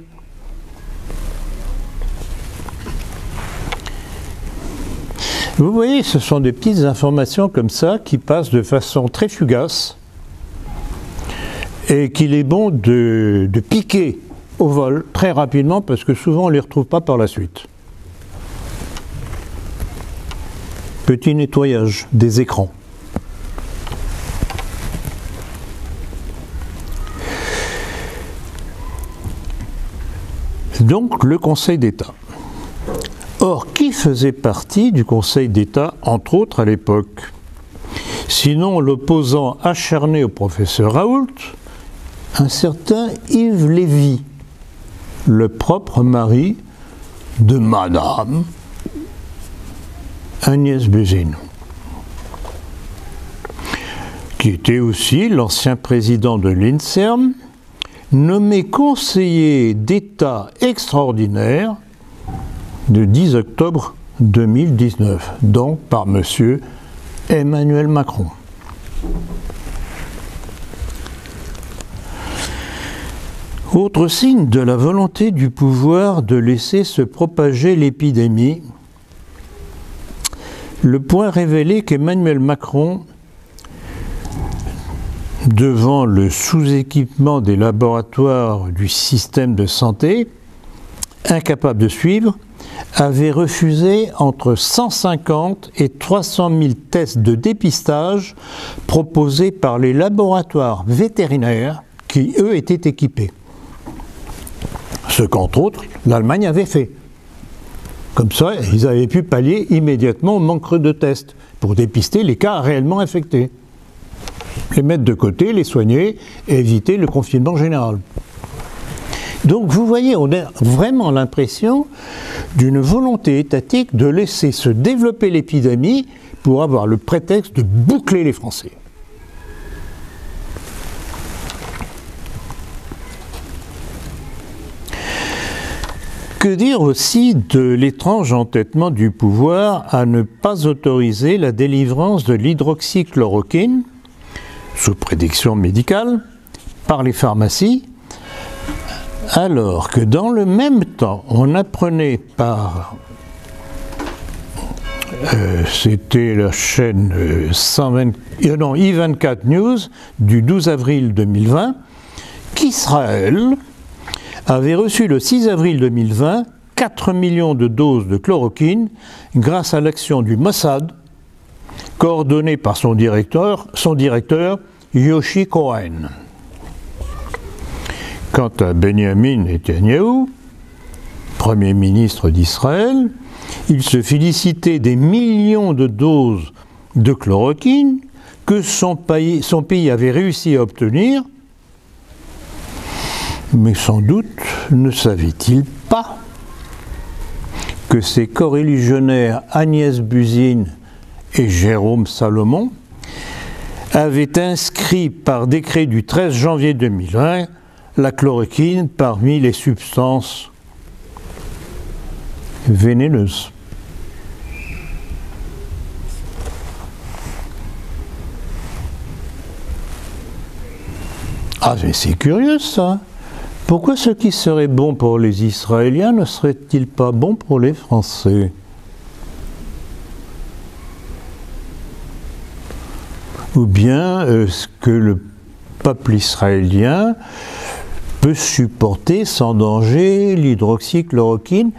Vous voyez, ce sont des petites informations comme ça qui passent de façon très fugace et qu'il est bon de piquer au vol très rapidement parce que souvent on ne les retrouve pas par la suite. Petit nettoyage des écrans. Donc le Conseil d'État. Or, qui faisait partie du Conseil d'État, entre autres à l'époque? Sinon l'opposant acharné au professeur Raoult, un certain Yves Lévy, le propre mari de Madame Agnès Buzyn, qui était aussi l'ancien président de l'INSERM, nommé conseiller d'État extraordinaire le 10 octobre 2019, donc par M. Emmanuel Macron. Autre signe de la volonté du pouvoir de laisser se propager l'épidémie, le point révélé qu'Emmanuel Macron, devant le sous-équipement des laboratoires du système de santé, incapable de suivre, avait refusé entre 150 et 300 000 tests de dépistage proposés par les laboratoires vétérinaires qui, eux, étaient équipés. Ce qu'entre autres, l'Allemagne avait fait. Comme ça, ils avaient pu pallier immédiatement au manque de tests pour dépister les cas réellement infectés. Les mettre de côté, les soigner et éviter le confinement général. Donc vous voyez, on a vraiment l'impression d'une volonté étatique de laisser se développer l'épidémie pour avoir le prétexte de boucler les Français. Que dire aussi de l'étrange entêtement du pouvoir à ne pas autoriser la délivrance de l'hydroxychloroquine, sous prédiction médicale, par les pharmacies, alors que dans le même temps, on apprenait par, c'était la chaîne i24 News du 12 avril 2020, qu'Israël avait reçu le 6 avril 2020 4 millions de doses de chloroquine grâce à l'action du Mossad, coordonné par son directeur Yoshi Cohen. Quant à Benjamin Netanyahou, Premier ministre d'Israël, il se félicitait des millions de doses de chloroquine que son pays avait réussi à obtenir, mais sans doute ne savait-il pas que ses coreligionnaires Agnès Buzyn et Jérôme Salomon avaient inscrit par décret du 13 janvier 2020 la chloroquine parmi les substances vénéneuses. Ah, mais c'est curieux ça. Pourquoi ce qui serait bon pour les Israéliens ne serait-il pas bon pour les Français? Ou bien est-ce que le peuple israélien peut supporter sans danger l'hydroxychloroquine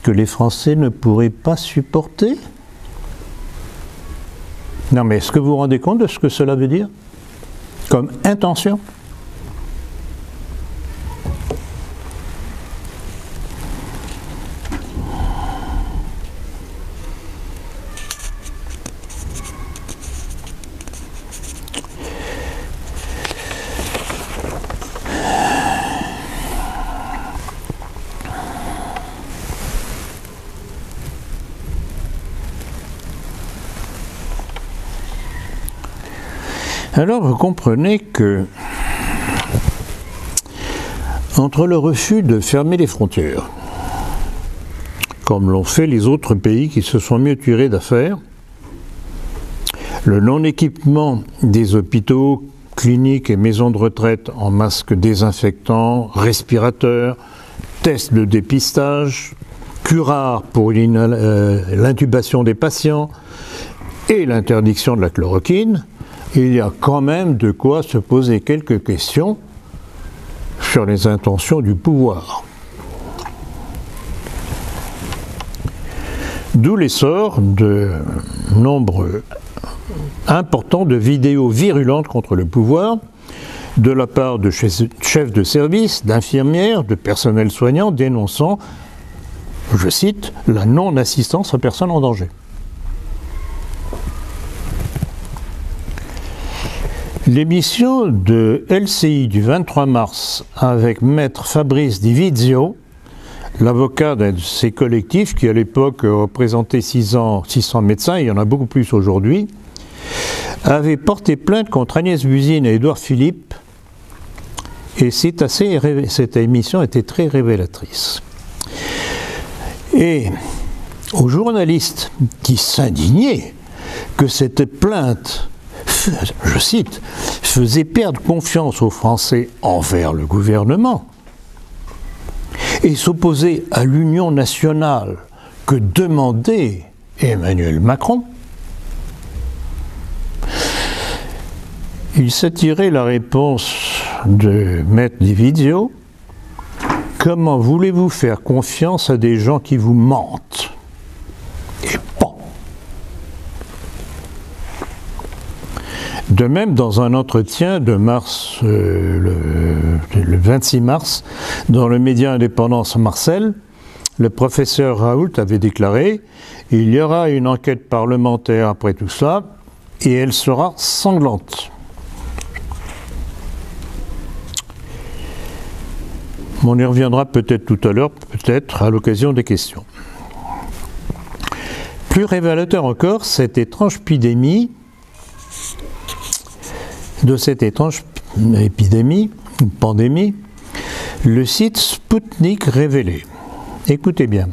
que les Français ne pourraient pas supporter? Non, mais est-ce que vous vous rendez compte de ce que cela veut dire comme intention? Alors vous comprenez que entre le refus de fermer les frontières, comme l'ont fait les autres pays qui se sont mieux tirés d'affaire, le non-équipement des hôpitaux, cliniques et maisons de retraite en masques désinfectants, respirateurs, tests de dépistage, curares pour l'intubation des patients et l'interdiction de la chloroquine, il y a quand même de quoi se poser quelques questions sur les intentions du pouvoir. D'où l'essor de nombre important de vidéos virulentes contre le pouvoir, de la part de chefs de service, d'infirmières, de personnel soignant dénonçant, je cite, la non-assistance aux personnes en danger. L'émission de LCI du 23 mars avec maître Fabrice Di Vizio, l'avocat d'un de ces collectifs qui à l'époque représentait 600 médecins, il y en a beaucoup plus aujourd'hui, avait porté plainte contre Agnès Buzyn et Édouard Philippe, et cette émission était très révélatrice. Et aux journalistes qui s'indignaient que cette plainte, je cite, faisait perdre confiance aux Français envers le gouvernement et s'opposait à l'union nationale que demandait Emmanuel Macron, il s'attirait la réponse de maître Di Vizio: comment voulez-vous faire confiance à des gens qui vous mentent? Et bon. De même, dans un entretien de mars, le 26 mars, dans le média Indépendance Marcel, le professeur Raoult avait déclaré « Il y aura une enquête parlementaire après tout ça, et elle sera sanglante ». On y reviendra peut-être tout à l'heure, peut-être à l'occasion des questions. Plus révélateur encore, cette étrange épidémie, pandémie, le site Sputnik révélait. Écoutez bien.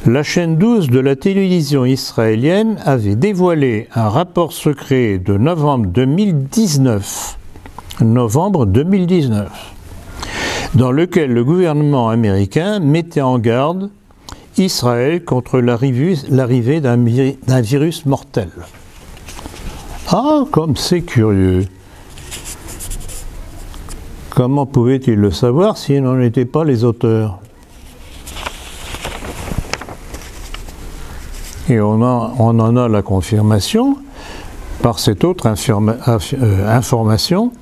La chaîne 12 de la télévision israélienne avait dévoilé un rapport secret de novembre 2019, dans lequel le gouvernement américain mettait en garde Israël contre l'arrivée d'un virus mortel. Ah, comme c'est curieux. Comment pouvaient-ils le savoir s'ils n'en étaient pas les auteurs? Et on en a la confirmation par cette autre information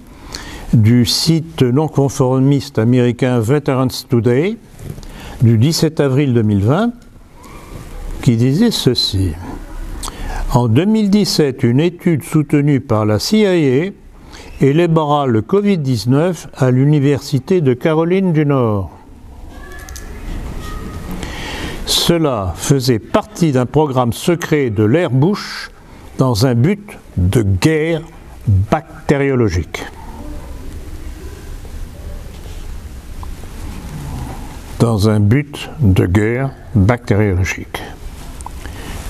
du site non-conformiste américain Veterans Today du 17 avril 2020 qui disait ceci. En 2017, une étude soutenue par la CIA élabora le Covid-19 à l'Université de Caroline du Nord. Cela faisait partie d'un programme secret de l'ère Bush dans un but de guerre bactériologique. Dans un but de guerre bactériologique.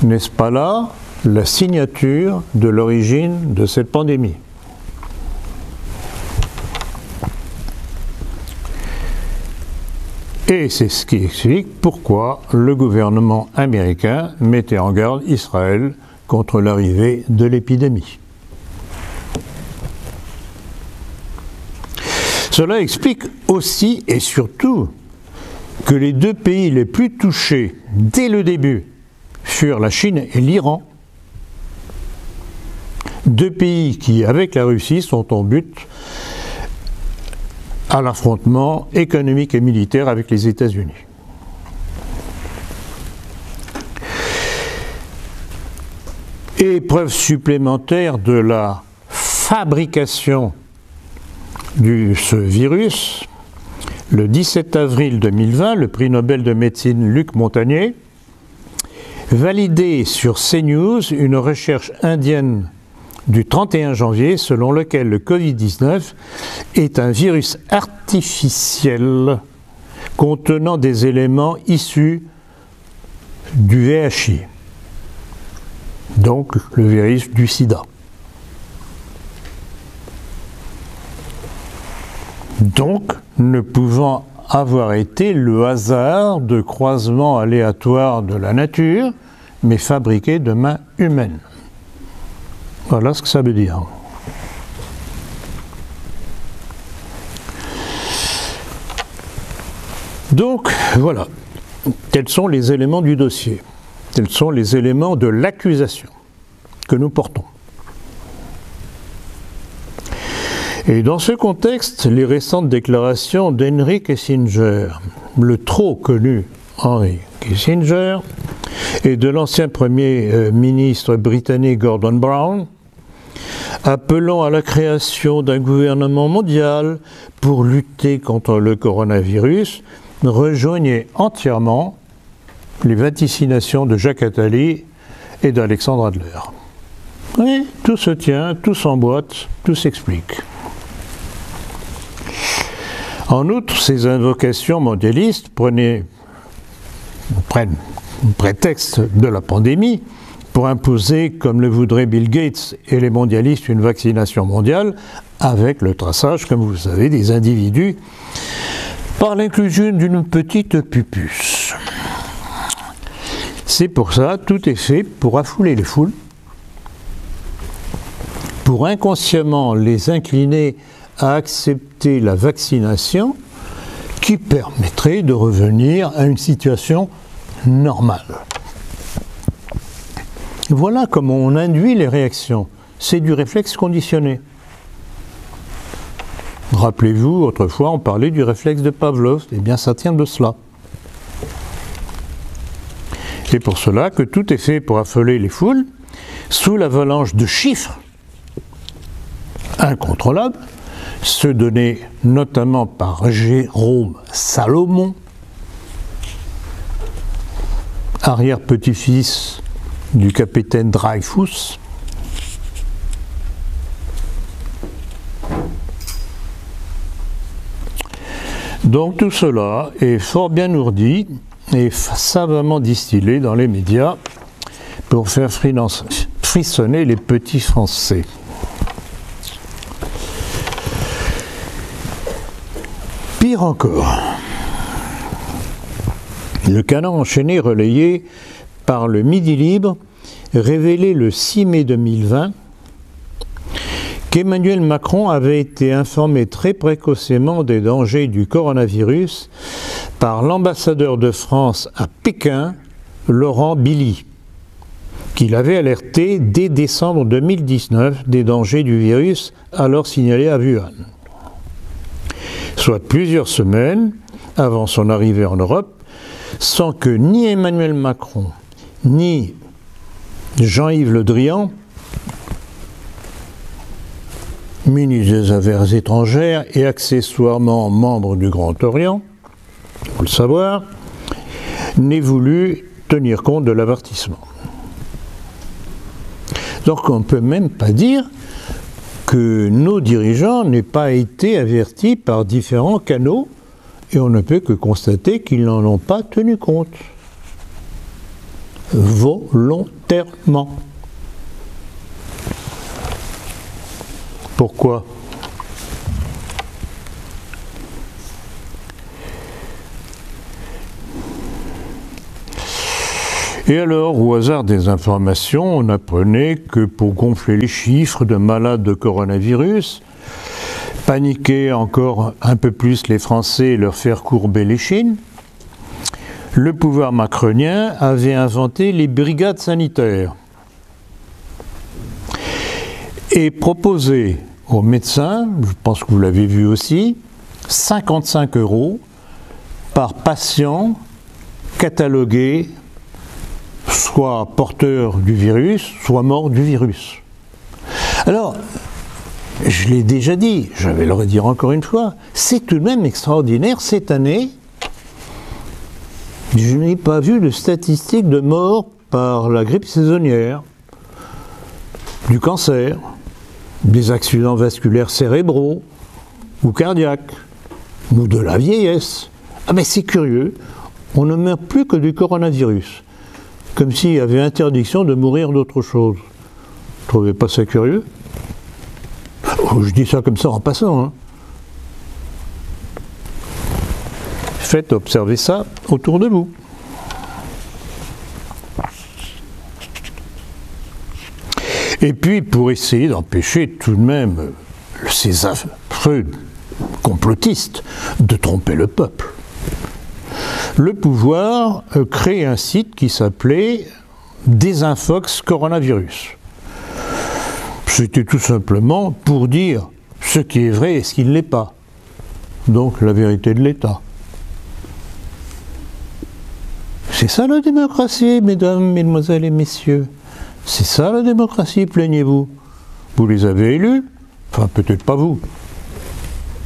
N'est-ce pas là la signature de l'origine de cette pandémie? Et c'est ce qui explique pourquoi le gouvernement américain mettait en garde Israël contre l'arrivée de l'épidémie. Cela explique aussi et surtout que les deux pays les plus touchés dès le début furent la Chine et l'Iran, deux pays qui, avec la Russie, sont en but à l'affrontement économique et militaire avec les États-Unis. Et preuve supplémentaire de la fabrication de ce virus, le 17 avril 2020, le prix Nobel de médecine Luc Montagnier validait sur CNews une recherche indienne du 31 janvier selon lequel le Covid-19 est un virus artificiel contenant des éléments issus du VHI, donc le virus du sida. Donc, ne pouvant avoir été le hasard de croisements aléatoires de la nature, mais fabriqué de main humaine. Voilà ce que ça veut dire. Donc, voilà. Tels sont les éléments du dossier. Tels sont les éléments de l'accusation que nous portons. Et dans ce contexte, les récentes déclarations d'Henry Kissinger, le trop connu Henry Kissinger, et de l'ancien Premier ministre britannique Gordon Brown, appelant à la création d'un gouvernement mondial pour lutter contre le coronavirus, rejoignaient entièrement les vaticinations de Jacques Attali et d'Alexandre Adler. Oui, tout se tient, tout s'emboîte, tout s'explique. En outre, ces invocations mondialistes prennent prétexte de la pandémie pour imposer, comme le voudraient Bill Gates et les mondialistes, une vaccination mondiale avec le traçage, comme vous le savez, des individus par l'inclusion d'une petite pupuce. C'est pour ça, tout est fait pour affouler les foules, pour inconsciemment les incliner à accepter la vaccination qui permettrait de revenir à une situation normale. Voilà comment on induit les réactions. C'est du réflexe conditionné. Rappelez-vous, autrefois, on parlait du réflexe de Pavlov. Eh bien, ça tient de cela. C'est pour cela que tout est fait pour affoler les foules, sous l'avalanche de chiffres incontrôlables, ceux donnés notamment par Jérôme Salomon, arrière-petit-fils du capitaine Dreyfus, donc tout cela est fort bien ourdi et savamment distillé dans les médias pour faire frissonner les petits Français. Pire encore, le canard enchaîné relayé par le Midi Libre révélait le 6 mai 2020 qu'Emmanuel Macron avait été informé très précocement des dangers du coronavirus par l'ambassadeur de France à Pékin, Laurent Billy, qui l'avait alerté dès décembre 2019 des dangers du virus alors signalé à Wuhan. Soit plusieurs semaines avant son arrivée en Europe, sans que ni Emmanuel Macron, ni Jean-Yves Le Drian, ministre des Affaires étrangères et accessoirement membre du Grand Orient, il faut le savoir, n'ait voulu tenir compte de l'avertissement. Donc on ne peut même pas dire que nos dirigeants n'aient pas été avertis par différents canaux et on ne peut que constater qu'ils n'en ont pas tenu compte. Volontairement. Pourquoi ? Et alors, au hasard des informations, on apprenait que pour gonfler les chiffres de malades de coronavirus, paniquer encore un peu plus les Français et leur faire courber les chines, le pouvoir macronien avait inventé les brigades sanitaires et proposé aux médecins, je pense que vous l'avez vu aussi, 55 € par patient catalogué, soit porteur du virus, soit mort du virus. Alors, je l'ai déjà dit, je vais le redire encore une fois, c'est tout de même extraordinaire cette année. Je n'ai pas vu de statistiques de morts par la grippe saisonnière, du cancer, des accidents vasculaires cérébraux ou cardiaques, ou de la vieillesse. Ah mais c'est curieux, on ne meurt plus que du coronavirus, comme s'il y avait interdiction de mourir d'autre chose. Vous ne trouvez pas ça curieux? Oh, je dis ça comme ça en passant, hein. Faites observer ça autour de vous. Et puis, pour essayer d'empêcher tout de même ces affreux complotistes de tromper le peuple, le pouvoir crée un site qui s'appelait Desinfox Coronavirus. C'était tout simplement pour dire ce qui est vrai et ce qui ne l'est pas. Donc la vérité de l'État. C'est ça la démocratie, mesdames, mesdemoiselles et messieurs. C'est ça la démocratie, plaignez-vous. Vous les avez élus, enfin peut-être pas vous,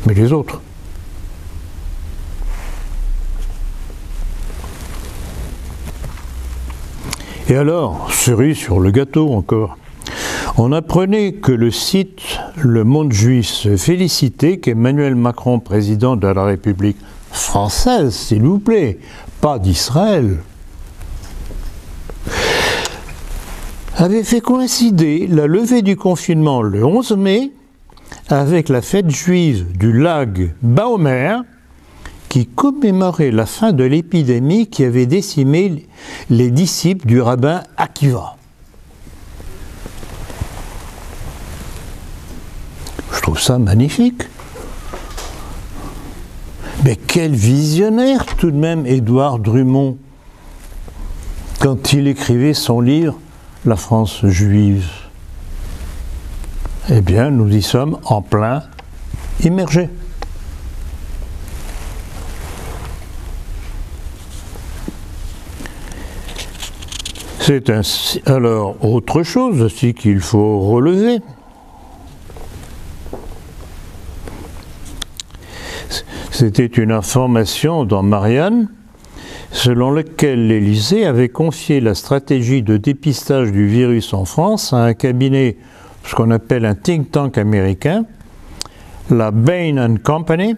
mais les autres. Et alors, cerise sur le gâteau encore, on apprenait que le site Le Monde Juif se félicitait qu'Emmanuel Macron, président de la République française, s'il vous plaît, pas d'Israël, avait fait coïncider la levée du confinement le 11 mai avec la fête juive du Lag Baomer, qui commémorait la fin de l'épidémie qui avait décimé les disciples du rabbin Akiva. Je trouve ça magnifique. Mais quel visionnaire tout de même Édouard Drummond, quand il écrivait son livre « La France juive ». Eh bien, nous y sommes en plein immergés. C'est ainsi. Alors, autre chose aussi qu'il faut relever, c'était une information dans Marianne, selon laquelle l'Élysée avait confié la stratégie de dépistage du virus en France à un cabinet, ce qu'on appelle un think tank américain, la Bain & Company,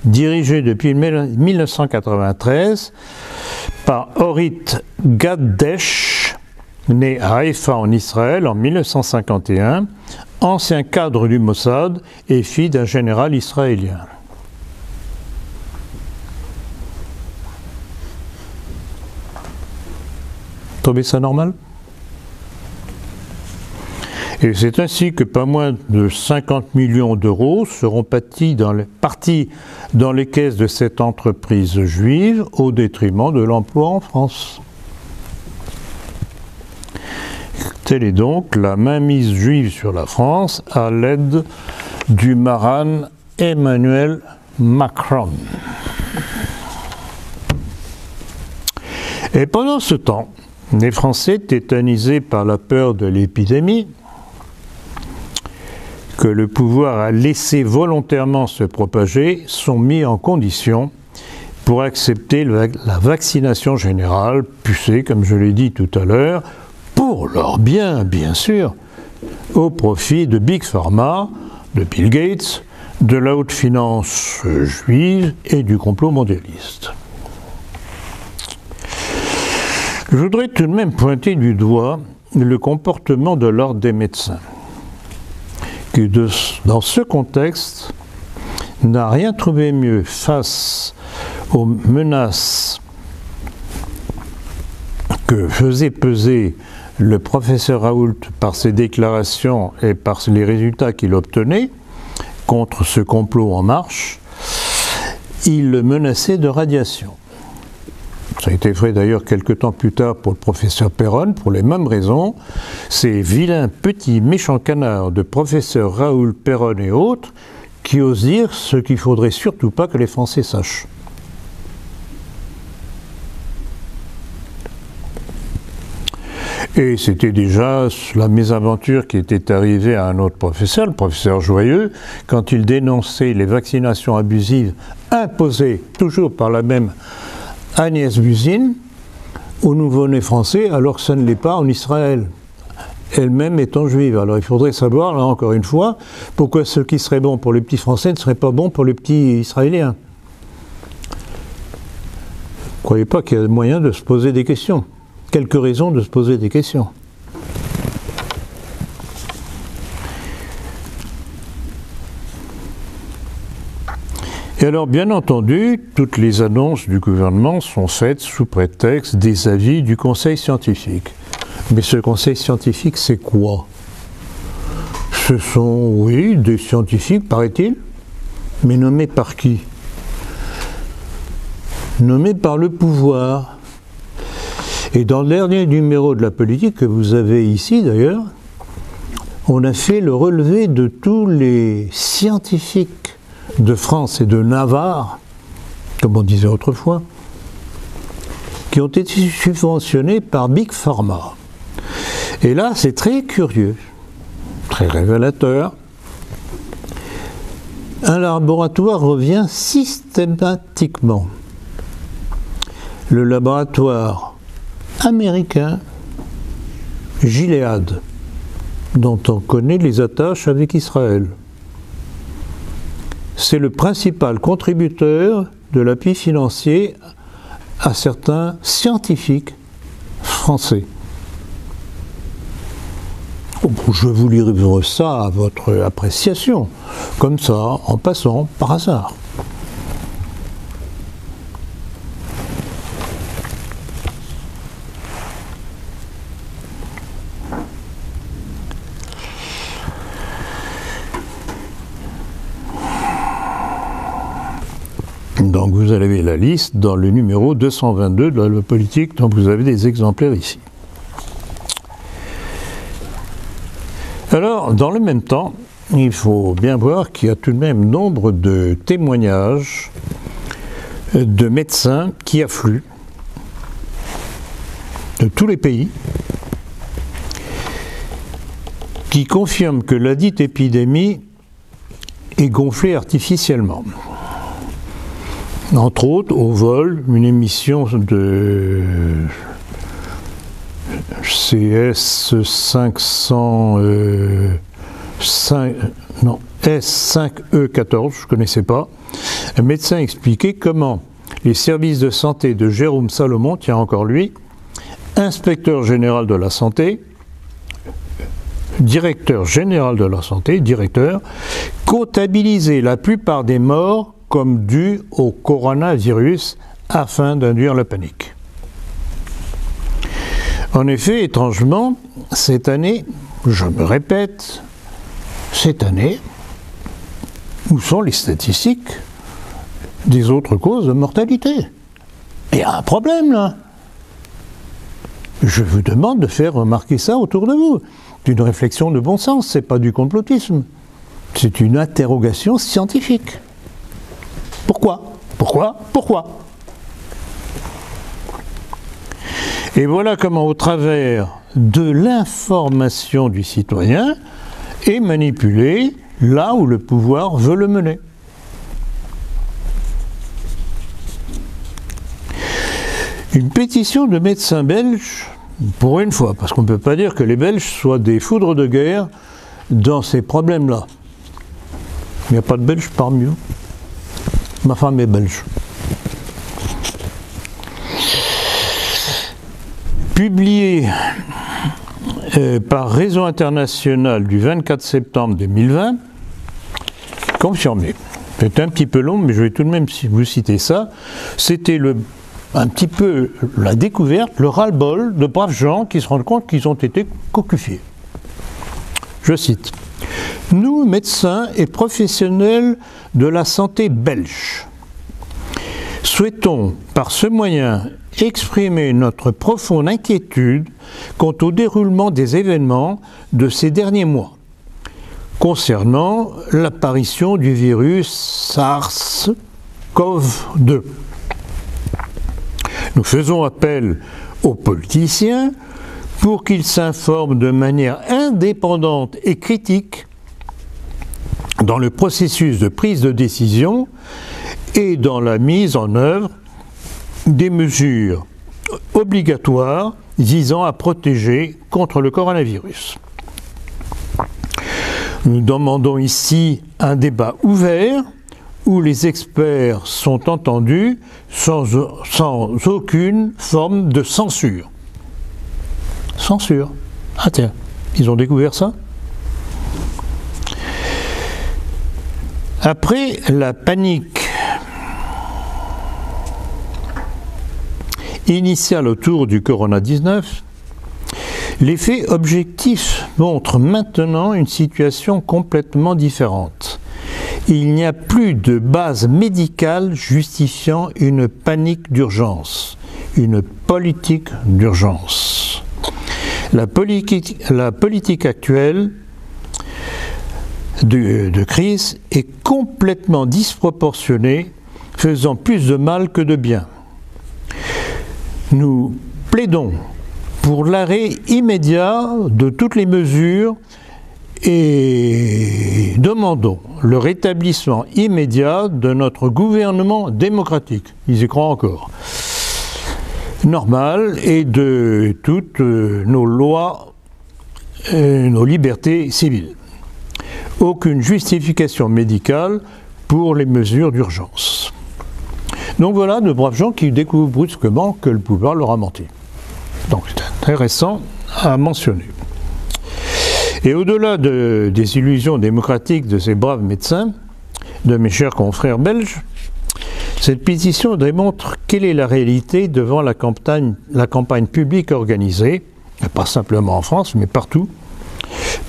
dirigé depuis 1993 par Orit Gakdesh, né à Haïfa en Israël en 1951, ancien cadre du Mossad et fille d'un général israélien. Trouvez ça normal? Et c'est ainsi que pas moins de 50 millions d'euros seront partis dans les caisses de cette entreprise juive au détriment de l'emploi en France. Telle est donc la mainmise juive sur la France à l'aide du maran Emmanuel Macron. Et pendant ce temps, les Français, tétanisés par la peur de l'épidémie, que le pouvoir a laissé volontairement se propager, sont mis en condition pour accepter la vaccination générale, poussée, comme je l'ai dit tout à l'heure, pour leur bien, bien sûr, au profit de Big Pharma, de Bill Gates, de la haute finance juive et du complot mondialiste. Je voudrais tout de même pointer du doigt le comportement de l'ordre des médecins, qui, dans ce contexte, n'a rien trouvé mieux face aux menaces que faisait peser le professeur Raoult par ses déclarations et par les résultats qu'il obtenait contre ce complot en marche, il le menaçait de radiation. Ça a été fait d'ailleurs quelques temps plus tard pour le professeur Péronne, pour les mêmes raisons. Ces vilains petits méchants canards de professeur Raoult, Péronne et autres qui osent dire ce qu'il ne faudrait surtout pas que les Français sachent. Et c'était déjà la mésaventure qui était arrivée à un autre professeur, le professeur Joyeux, quand il dénonçait les vaccinations abusives imposées toujours par la même Agnès Buzyn aux nouveau-nés français, alors que ça ne l'est pas en Israël, elle-même étant juive. Alors il faudrait savoir, là encore une fois, pourquoi ce qui serait bon pour les petits Français ne serait pas bon pour les petits Israéliens. Vous ne croyez pas qu'il y a moyen de se poser des questions? Quelques raisons de se poser des questions. Et alors, bien entendu, toutes les annonces du gouvernement sont faites sous prétexte des avis du Conseil scientifique. Mais ce Conseil scientifique, c'est quoi? Ce sont, oui, des scientifiques, paraît-il, mais nommés par qui? Nommés par le pouvoir. Et dans le dernier numéro de la politique, que vous avez ici d'ailleurs, on a fait le relevé de tous les scientifiques de France et de Navarre, comme on disait autrefois, qui ont été subventionnés par Big Pharma. Et là, c'est très curieux, très révélateur. Un laboratoire revient systématiquement. Le laboratoire américain Gilead, dont on connaît les attaches avec Israël. C'est le principal contributeur de l'appui financier à certains scientifiques français. Je vous livre ça à votre appréciation, comme ça, en passant, par hasard. Donc vous avez la liste dans le numéro 222 de la loi politique, dont vous avez des exemplaires ici. Alors, dans le même temps, il faut bien voir qu'il y a tout de même nombre de témoignages de médecins qui affluent de tous les pays, qui confirment que la dite épidémie est gonflée artificiellement. Entre autres, au vol, une émission de S5E14, je ne connaissais pas. Un médecin expliquait comment les services de santé de Jérôme Salomon, tiens encore lui, inspecteur général de la santé, directeur général de la santé, comptabilisait la plupart des morts comme dus au coronavirus afin d'induire la panique. En effet, étrangement, cette année, je me répète, cette année, où sont les statistiques des autres causes de mortalité? Il y a un problème là. Je vous demande de faire remarquer ça autour de vous. C'est une réflexion de bon sens, c'est pas du complotisme. C'est une interrogation scientifique. Pourquoi? Pourquoi? Pourquoi? Et voilà comment, au travers de l'information du citoyen, est manipulé là où le pouvoir veut le mener. Une pétition de médecins belges, pour une fois, parce qu'on ne peut pas dire que les Belges soient des foudres de guerre dans ces problèmes-là. Il n'y a pas de Belges parmi eux. Ma femme est belge. Publié par Réseau International du 24 septembre 2020, confirmé. C'est un petit peu long, mais je vais tout de même vous citer ça. C'était le un petit peu la découverte, le ras-le-bol de braves gens qui se rendent compte qu'ils ont été cocufiés. Je cite. « Nous, médecins et professionnels de la santé belges, souhaitons par ce moyen exprimer notre profonde inquiétude quant au déroulement des événements de ces derniers mois concernant l'apparition du virus SARS-CoV-2. Nous faisons appel aux politiciens pour qu'ils s'informent de manière indépendante et critique dans le processus de prise de décision et dans la mise en œuvre des mesures obligatoires visant à protéger contre le coronavirus. Nous demandons ici un débat ouvert où les experts sont entendus sans aucune forme de censure. » Censure. Ah tiens, ils ont découvert ça? Après la panique initiale autour du Corona-19, les faits objectifs montrent maintenant une situation complètement différente. Il n'y a plus de base médicale justifiant une panique d'urgence, une politique d'urgence. La politique actuelle de crise est complètement disproportionnée, faisant plus de mal que de bien. Nous plaidons pour l'arrêt immédiat de toutes les mesures et demandons le rétablissement immédiat de notre gouvernement démocratique, ils y croient encore, normal, et de toutes nos lois et nos libertés civiles. Aucune justification médicale pour les mesures d'urgence. Donc voilà de braves gens qui découvrent brusquement que le pouvoir leur a menti. Donc c'est intéressant à mentionner. Et au-delà des illusions démocratiques de ces braves médecins, de mes chers confrères belges, cette pétition démontre quelle est la réalité devant la campagne publique organisée, pas simplement en France, mais partout,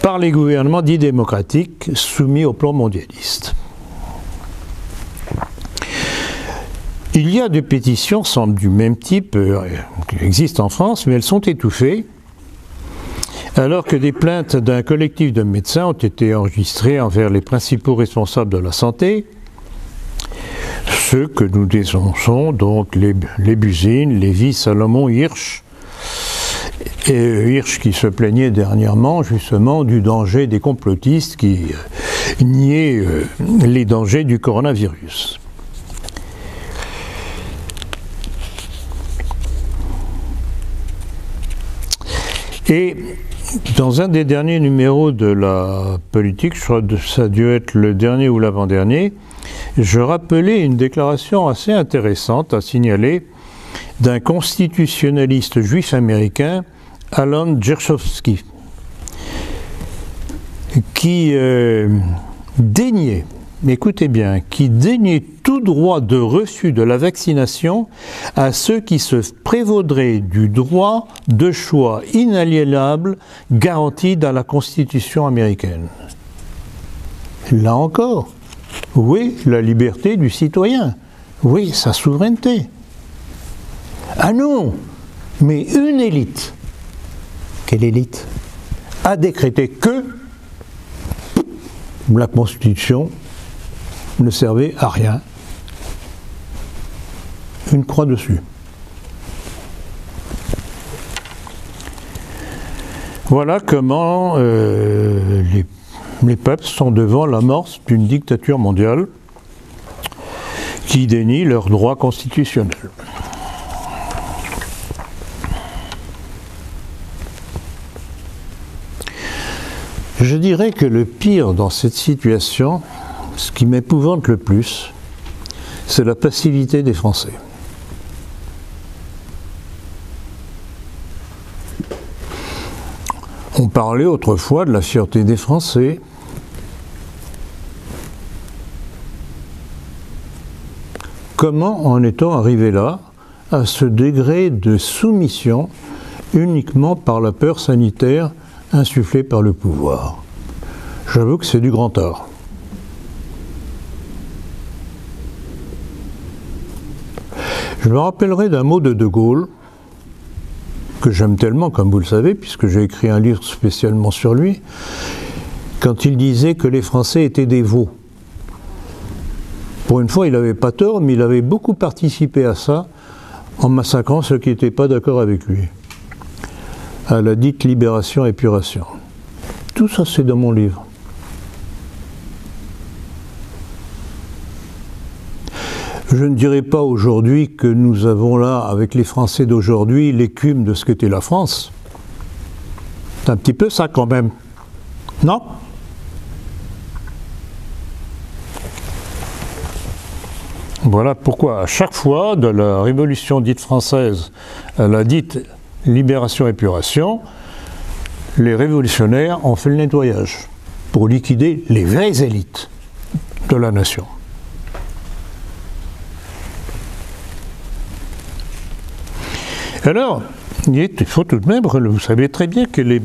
par les gouvernements dits démocratiques soumis au plan mondialiste. Il y a des pétitions, semble du même type, qui existent en France, mais elles sont étouffées, alors que des plaintes d'un collectif de médecins ont été enregistrées envers les principaux responsables de la santé, ceux que nous dénonçons, donc les Buzyn, Lévy, Salomon, Hirsch, et Hirsch qui se plaignait dernièrement justement du danger des complotistes qui niaient les dangers du coronavirus. Et dans un des derniers numéros de la politique, je crois que ça a dû être le dernier ou l'avant-dernier, je rappelais une déclaration assez intéressante à signaler d'un constitutionnaliste juif américain, Alan Djershowski, qui déniait, écoutez bien, qui déniait tout droit de refus de la vaccination à ceux qui se prévaudraient du droit de choix inaliénable garanti dans la Constitution américaine. Là encore, oui, la liberté du citoyen, oui, sa souveraineté. Ah non, mais une élite, quelle élite, a décrété que la Constitution ne servait à rien. Une croix dessus. Voilà comment les peuples sont devant l'amorce d'une dictature mondiale qui dénie leurs droits constitutionnels. Je dirais que le pire dans cette situation, ce qui m'épouvante le plus, c'est la passivité des Français. On parlait autrefois de la fierté des Français. Comment en est-on arrivé là, à ce degré de soumission uniquement par la peur sanitaire insufflée par le pouvoir. J'avoue que c'est du grand art. Je me rappellerai d'un mot de De Gaulle, que j'aime tellement, comme vous le savez, puisque j'ai écrit un livre spécialement sur lui, quand il disait que les Français étaient des veaux. Pour une fois, il n'avait pas tort, mais il avait beaucoup participé à ça, en massacrant ceux qui n'étaient pas d'accord avec lui, à la dite libération-épuration. Tout ça, c'est dans mon livre. Je ne dirais pas aujourd'hui que nous avons là, avec les Français d'aujourd'hui, l'écume de ce qu'était la France. C'est un petit peu ça quand même. Non ? Voilà pourquoi, à chaque fois, de la Révolution dite française à la dite libération-épuration, les révolutionnaires ont fait le nettoyage pour liquider les vraies élites de la nation. Alors, il faut tout de même, vous savez très bien que les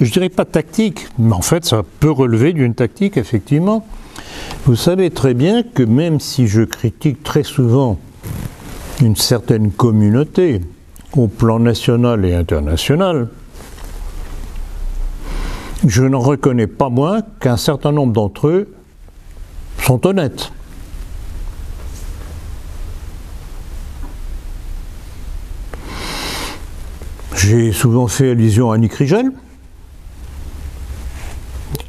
je dirais pas tactique, mais en fait ça peut relever d'une tactique effectivement. Vous savez très bien que même si je critique très souvent une certaine communauté au plan national et international, je n'en reconnais pas moins qu'un certain nombre d'entre eux sont honnêtes. J'ai souvent fait allusion à Annick Rigel,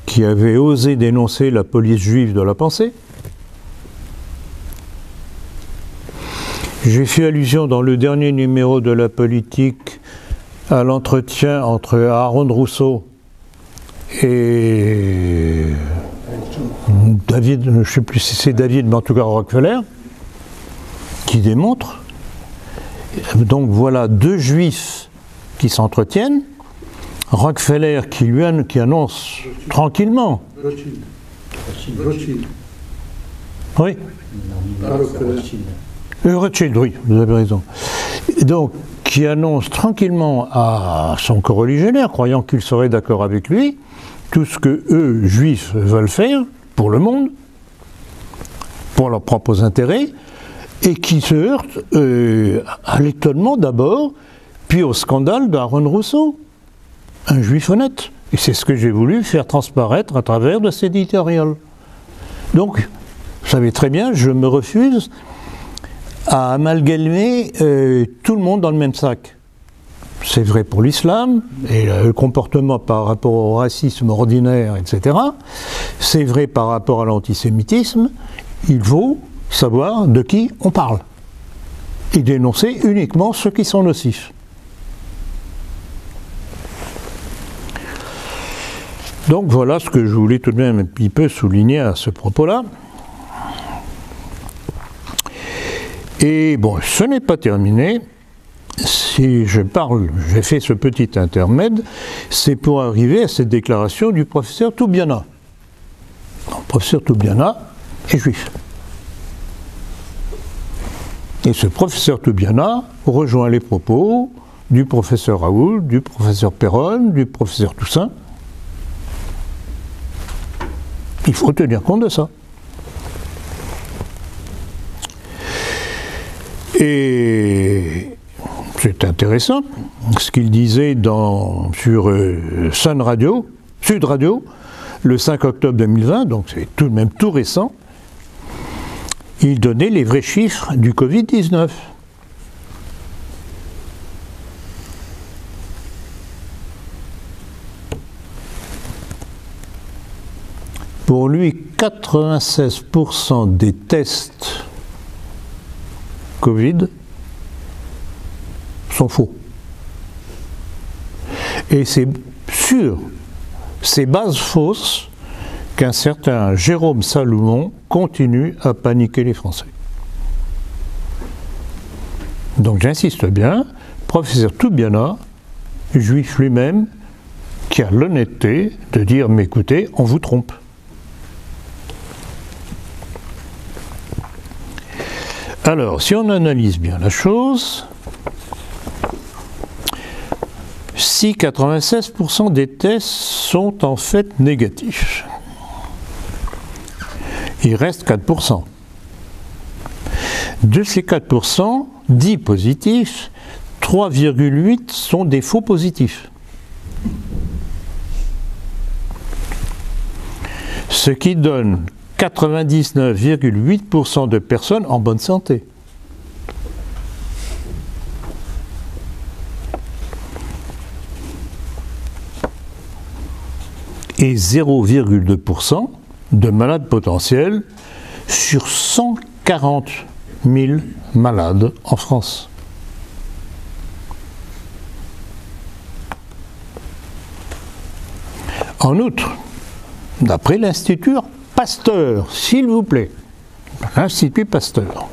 qui avait osé dénoncer la police juive de la pensée. J'ai fait allusion dans le dernier numéro de La Politique à l'entretien entre Aaron Rousseau et David, je ne sais plus si c'est David, mais en tout cas Rockefeller, qui démontre. Donc voilà deux juifs qui s'entretiennent, Rockefeller qui annonce tranquillement. Rothschild. Oui. Rothschild, oui, vous avez raison. Donc, qui annonce tranquillement à son coreligionnaire, croyant qu'il serait d'accord avec lui, tout ce que eux, juifs, veulent faire pour le monde, pour leurs propres intérêts, et qui se heurte à l'étonnement d'abord, puis au scandale d'Aaron Rousseau, un juif honnête. Et c'est ce que j'ai voulu faire transparaître à travers de cet éditorial. Donc, vous savez très bien, je me refuse à amalgamer tout le monde dans le même sac. C'est vrai pour l'islam, et le comportement par rapport au racisme ordinaire, etc. C'est vrai par rapport à l'antisémitisme. Il faut savoir de qui on parle. Et dénoncer uniquement ceux qui sont nocifs. Donc voilà ce que je voulais tout de même un petit peu souligner à ce propos-là. Et bon, ce n'est pas terminé. Si je parle, j'ai fait ce petit intermède, c'est pour arriver à cette déclaration du professeur Toubiana. Le professeur Toubiana est juif. Et ce professeur Toubiana rejoint les propos du professeur Raoult, du professeur Perron, du professeur Toussaint. Il faut tenir compte de ça. Et c'est intéressant ce qu'il disait sur Sud Radio, le 5 octobre 2020, donc c'est tout de même tout récent. Il donnait les vrais chiffres du Covid-19. Pour lui, 96% des tests Covid sont faux. Et c'est sur ces bases fausses qu'un certain Jérôme Salomon continue à paniquer les Français. Donc j'insiste bien, professeur Toubiana, juif lui-même, qui a l'honnêteté de dire « mais écoutez, on vous trompe ». Alors, si on analyse bien la chose, si 96% des tests sont en fait négatifs, il reste 4%. De ces 4%, 10 positifs, 3,8 sont des faux positifs. Ce qui donne 99,8% de personnes en bonne santé. Et 0,2% de malades potentiels sur 140 000 malades en France. En outre, d'après l'Institut Pasteur, s'il vous plaît, l'Institut Pasteur,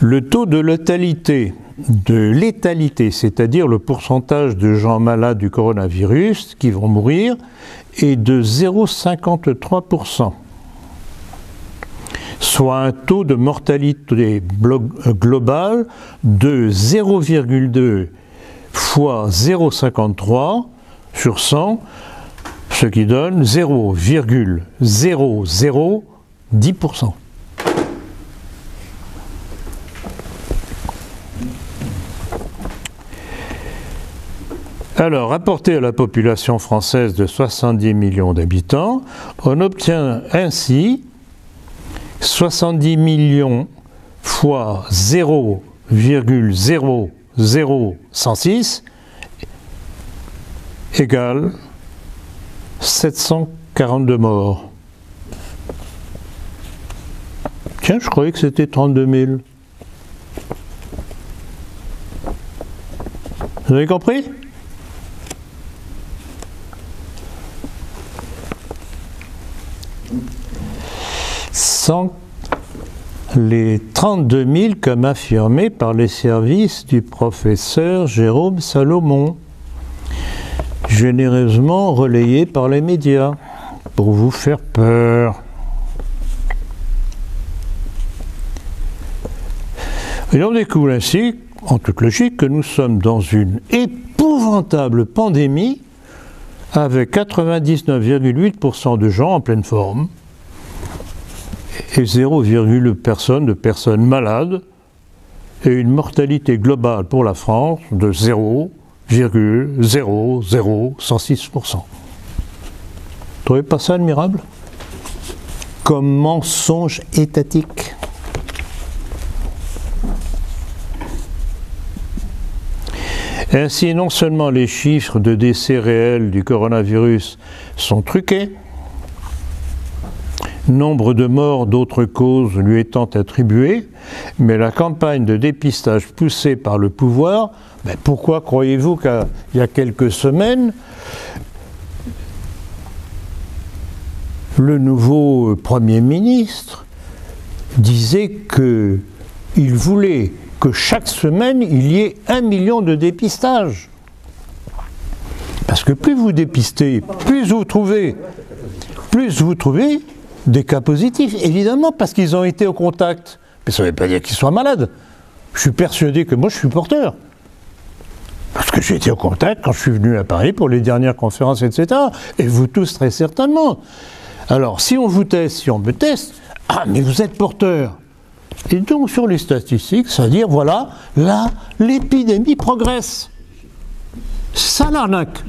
le taux de létalité, c'est-à-dire le pourcentage de gens malades du coronavirus qui vont mourir, est de 0,53%, soit un taux de mortalité globale de 0,2 fois 0,53 sur 100, ce qui donne 0,0010%. Alors, rapporté à la population française de 70 millions d'habitants, on obtient ainsi 70 millions fois 0,00106 égale 742 morts. Tiens, je croyais que c'était 32 000. Vous avez compris ? Sans les 32 000 comme affirmé par les services du professeur Jérôme Salomon, généreusement relayé par les médias pour vous faire peur. Et on découvre ainsi, en toute logique, que nous sommes dans une épouvantable pandémie avec 99,8% de gens en pleine forme et 0,1% de personnes malades et une mortalité globale pour la France de 0,00106%. Vous ne trouvez pas ça admirable? Comme mensonge étatique. Ainsi, non seulement les chiffres de décès réels du coronavirus sont truqués, nombre de morts d'autres causes lui étant attribuées, mais la campagne de dépistage poussée par le pouvoir, pourquoi croyez-vous qu'il y a quelques semaines, le nouveau Premier ministre disait qu'il voulait que chaque semaine, il y ait 1 million de dépistages. Parce que plus vous dépistez, plus vous trouvez des cas positifs, évidemment, parce qu'ils ont été au contact. Mais ça ne veut pas dire qu'ils soient malades. Je suis persuadé que moi, je suis porteur. Parce que j'ai été au contact quand je suis venu à Paris pour les dernières conférences, etc. Et vous tous, très certainement. Alors, si on vous teste, si on me teste, mais vous êtes porteur. Et donc, sur les statistiques, c'est-à-dire, voilà, là, l'épidémie progresse. C'est ça l'arnaque.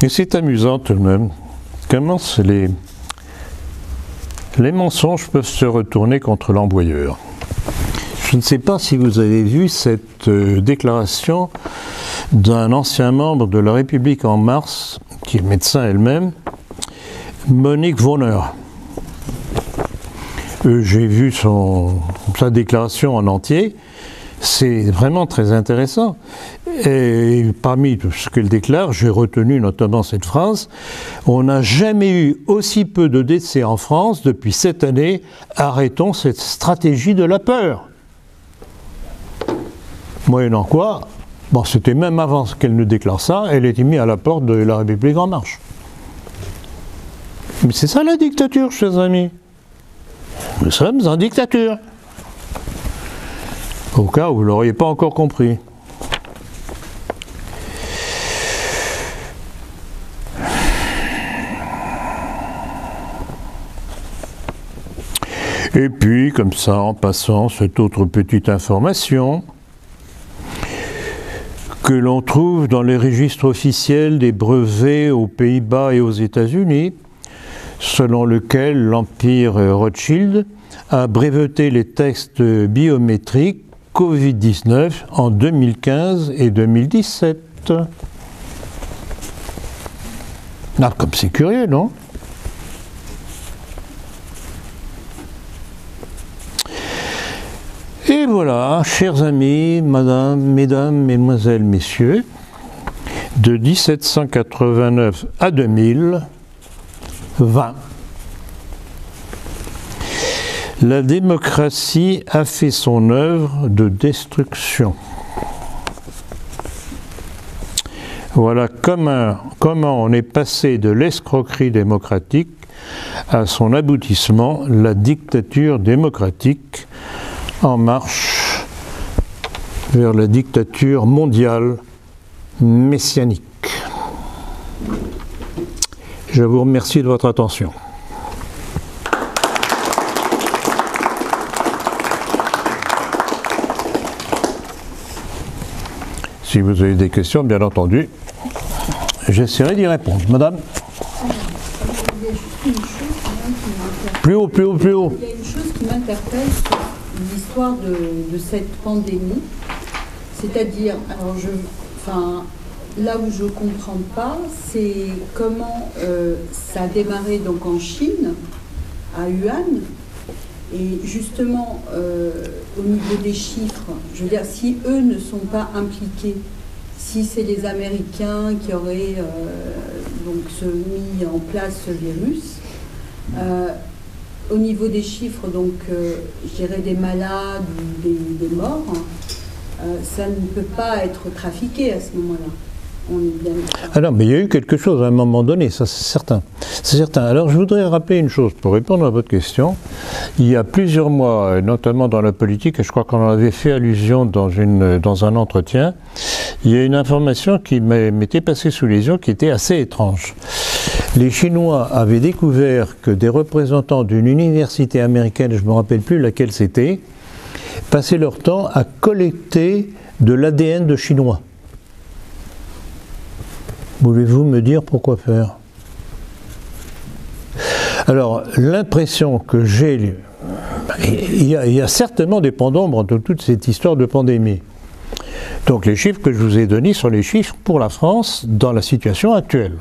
Et c'est amusant tout de même, comment les mensonges peuvent se retourner contre l'employeur. Je ne sais pas si vous avez vu cette déclaration d'un ancien membre de La République En Marche, qui est médecin elle-même, Monique Vonner. J'ai vu sa déclaration en entier, c'est vraiment très intéressant. Et parmi tout ce qu'elle déclare, j'ai retenu notamment cette phrase: on n'a jamais eu aussi peu de décès en France depuis cette année, arrêtons cette stratégie de la peur. Moyennant quoi, bon, c'était même avant qu'elle ne déclare ça, elle était mise à la porte de la République En Marche. Mais c'est ça la dictature, chers amis. Nous sommes en dictature. Au cas où vous ne l'auriez pas encore compris. Et puis, comme ça, en passant, cette autre petite information que l'on trouve dans les registres officiels des brevets aux Pays-Bas et aux États-Unis, selon lequel l'Empire Rothschild a breveté les tests biométriques Covid-19 en 2015 et 2017. Ah, comme c'est curieux, non? Et voilà, chers amis, mesdames, mesdemoiselles, messieurs, de 1789 à 2020, la démocratie a fait son œuvre de destruction. Voilà comment on est passé de l'escroquerie démocratique à son aboutissement, la dictature démocratique, en marche vers la dictature mondiale messianique. Je vous remercie de votre attention. Si vous avez des questions, bien entendu, j'essaierai d'y répondre. Madame? Plus haut, plus haut, plus haut. Il y a une chose qui m'interpelle sur l'histoire de cette pandémie. C'est-à-dire, alors là où je ne comprends pas, c'est comment ça a démarré donc en Chine, à Wuhan. Et justement, au niveau des chiffres, je veux dire, si eux ne sont pas impliqués, si c'est les Américains qui auraient donc mis en place ce virus, au niveau des chiffres, donc je dirais des malades ou des morts, ça ne peut pas être trafiqué à ce moment-là. Alors, mais il y a eu quelque chose à un moment donné, ça c'est certain. C'est certain. Alors, je voudrais rappeler une chose pour répondre à votre question. Il y a plusieurs mois, notamment dans la politique, et je crois qu'on en avait fait allusion dans un entretien, il y a une information qui m'était passée sous les yeux qui était assez étrange. Les Chinois avaient découvert que des représentants d'une université américaine, je ne me rappelle plus laquelle c'était, passaient leur temps à collecter de l'ADN de Chinois. Voulez-vous me dire pourquoi faire? Alors, l'impression que j'ai, il y a certainement des pans d'ombre dans toute cette histoire de pandémie. Donc les chiffres que je vous ai donnés sont les chiffres pour la France dans la situation actuelle.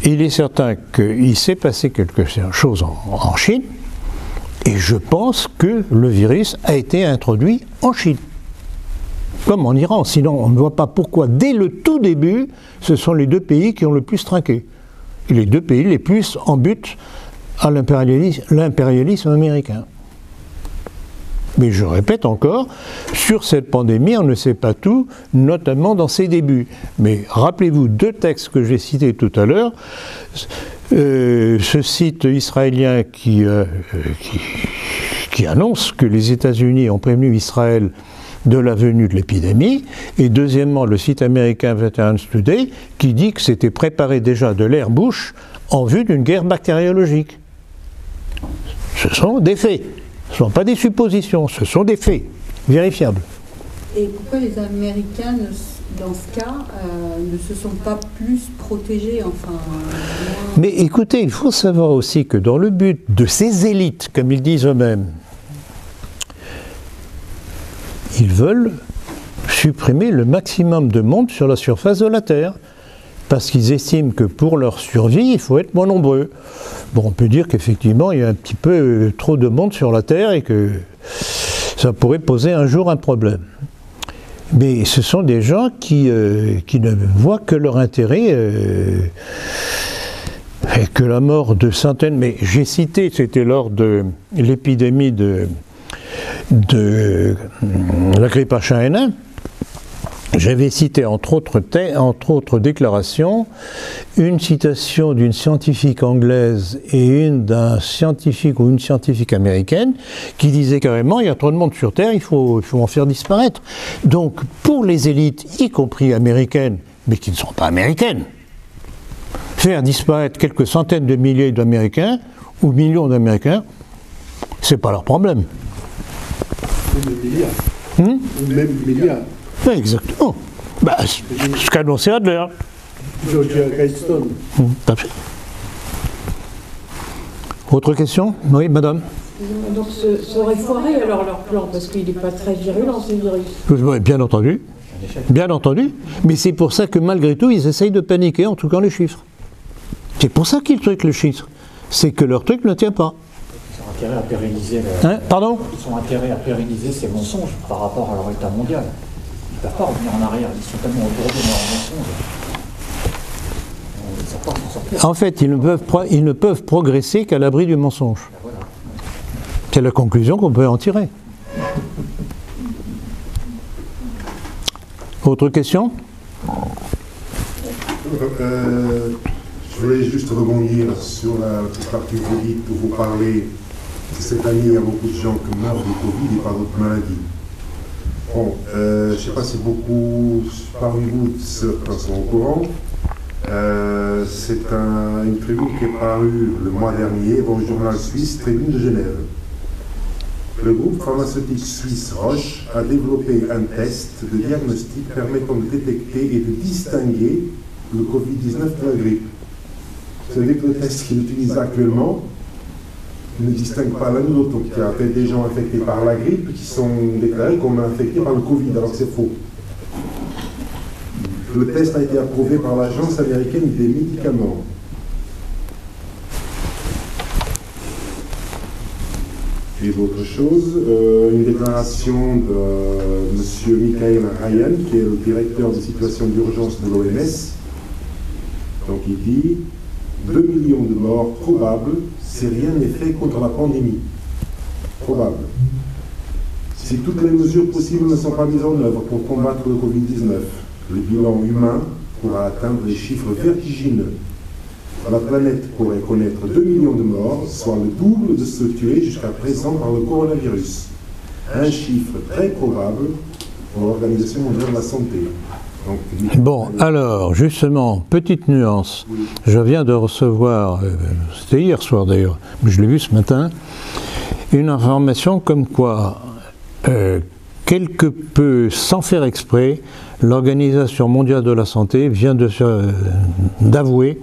Il est certain qu'il s'est passé quelque chose en Chine, et je pense que le virus a été introduit en Chine. Comme en Iran, sinon on ne voit pas pourquoi, dès le tout début, ce sont les deux pays qui ont le plus trinqué. Et les deux pays les plus en but à l'impérialisme américain. Mais je répète encore, sur cette pandémie, on ne sait pas tout, notamment dans ses débuts. Mais rappelez-vous deux textes que j'ai cités tout à l'heure. Ce site israélien qui annonce que les États-Unis ont prévenu Israël de la venue de l'épidémie, et deuxièmement le site américain Veterans Today qui dit que c'était préparé déjà de l'ère Bush en vue d'une guerre bactériologique. Ce sont des faits, ce ne sont pas des suppositions, ce sont des faits vérifiables. Et pourquoi les Américains, dans ce cas, ne se sont pas plus protégés, enfin... Mais écoutez, il faut savoir aussi que dans le but de ces élites, comme ils disent eux-mêmes, ils veulent supprimer le maximum de monde sur la surface de la Terre, parce qu'ils estiment que pour leur survie, il faut être moins nombreux. Bon, on peut dire qu'effectivement, il y a un petit peu trop de monde sur la Terre et que ça pourrait poser un jour un problème. Mais ce sont des gens qui ne voient que leur intérêt et que la mort de centaines... Mais j'ai cité, c'était lors de l'épidémie de la grippe H1N1, j'avais cité entre autres déclarations une citation d'une scientifique anglaise et une d'un scientifique ou une scientifique américaine qui disait carrément il y a trop de monde sur Terre, il faut en faire disparaître. Donc pour les élites, y compris américaines, mais qui ne sont pas américaines, faire disparaître quelques centaines de milliers d'Américains ou millions d'Américains, c'est pas leur problème. Ou même milliards. Ou même milliards. Exactement. Bah, ce qu'a annoncé Adler. Georgia Greystone. Tout à fait. Autre question? Oui, madame. Donc ça aurait foiré alors leur plan, parce qu'il n'est pas très virulent ce virus. Bien entendu. Bien entendu. Mais c'est pour ça que malgré tout, ils essayent de paniquer en truquant les chiffres. C'est pour ça qu'ils truquent les chiffres. C'est que leur truc ne tient pas. Ils ont intérêt à pérenniser Pardon ? Ils ont intérêt à pérenniser ces mensonges par rapport à leur état mondial. Ils ne peuvent pas revenir en arrière, ils sont tellement autour de leurs mensonges. Ils ne savent pas s'en sortir. En fait, ils ne peuvent progresser qu'à l'abri du mensonge. Voilà. C'est la conclusion qu'on peut en tirer. Autre question ? Je voulais juste rebondir sur la petite partie que vous dites, où vous parlez que cette année, il y a beaucoup de gens qui meurent du Covid et par d'autres maladies. Bon, je ne sais pas si beaucoup parmi vous certains sont au courant. C'est une tribune qui est parue le mois dernier dans le journal suisse Tribune de Genève. Le groupe pharmaceutique suisse Roche a développé un test de diagnostic permettant de détecter et de distinguer le Covid-19 de la grippe. C'est-à-dire que le test qu'il utilise actuellement ne distingue pas l'un de l'autre. Donc il y a peut-être des gens infectés par la grippe qui sont déclarés comme infectés par le Covid, alors que c'est faux. Le test a été approuvé par l'Agence américaine des médicaments. Et d'autres choses, une déclaration de M. Michael Ryan, qui est le directeur des situations d'urgence de l'OMS. Donc il dit 2 millions de morts probables si rien n'est fait contre la pandémie. Probable. Si toutes les mesures possibles ne sont pas mises en œuvre pour combattre le Covid-19, le bilan humain pourra atteindre des chiffres vertigineux. La planète pourrait connaître 2 millions de morts, soit le double de ceux tués jusqu'à présent par le coronavirus. Un chiffre très probable pour l'Organisation mondiale de la santé. Donc, bon, alors, justement, petite nuance. Oui. Je viens de recevoir, c'était hier soir d'ailleurs, mais je l'ai vu ce matin, une information comme quoi, quelque peu sans faire exprès, l'Organisation mondiale de la santé vient d'avouer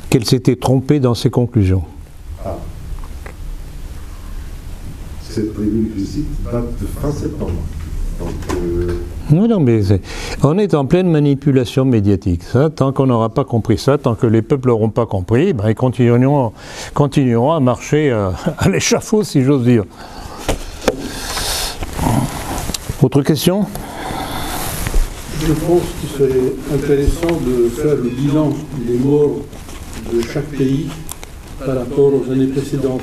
qu'elle s'était trompée dans ses conclusions. Ah. Cette tribune que je cite date de fin septembre. Donc, non, mais on est en pleine manipulation médiatique. Ça, tant qu'on n'aura pas compris ça, tant que les peuples n'auront pas compris, ben, ils continueront à marcher à l'échafaud, si j'ose dire. Autre question ? Je pense qu'il serait intéressant de faire le bilan des morts de chaque pays par rapport aux années précédentes.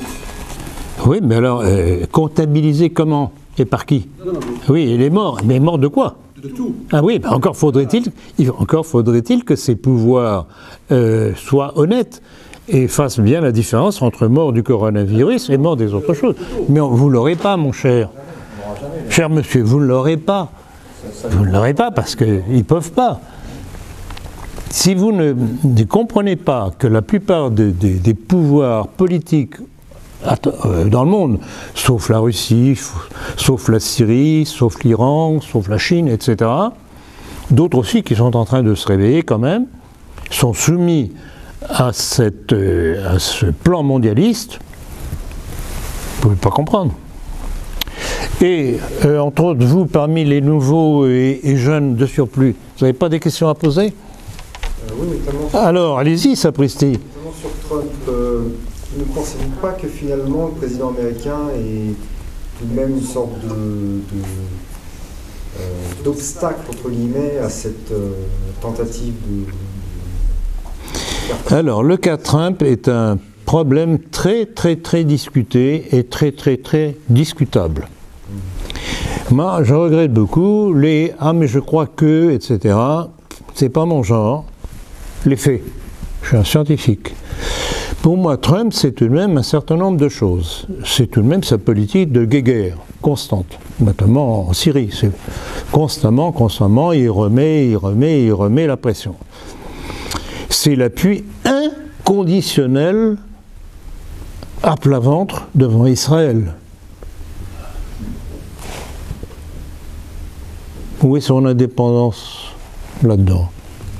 Oui, mais alors, comptabiliser comment ? Et par qui? Non, oui, et les morts. Mais morts de quoi? De tout. Ah oui, bah encore faudrait-il que ces pouvoirs soient honnêtes et fassent bien la différence entre mort du coronavirus et mort des autres choses. Mais vous ne l'aurez pas, mon cher. Cher monsieur, vous ne l'aurez pas. Vous ne l'aurez pas parce qu'ils ne peuvent pas. Si vous ne comprenez pas que la plupart des pouvoirs politiques dans le monde, sauf la Russie, sauf la Syrie, sauf l'Iran, sauf la Chine, etc., d'autres aussi qui sont en train de se réveiller quand même, sont soumis à ce plan mondialiste, vous ne pouvez pas comprendre. Et entre autres, vous, parmi les nouveaux et jeunes de surplus, vous n'avez pas des questions à poser? Oui, notamment. Alors, allez-y, sapristi. Notamment sur Trump, ne pensez-vous pas que finalement le président américain est tout de même une sorte d'obstacle, entre guillemets, à cette tentative de... Alors, le cas Trump est un problème très, très, très discuté et très, très, très discutable. Moi, je regrette beaucoup les « ah mais je crois que », etc. C'est pas mon genre. Les faits. Je suis un scientifique. Pour moi, Trump, c'est tout de même un certain nombre de choses. C'est tout de même sa politique de guéguerre constante, notamment en Syrie. C'est constamment, il remet la pression. C'est l'appui inconditionnel à plat ventre devant Israël. Où est son indépendance là-dedans?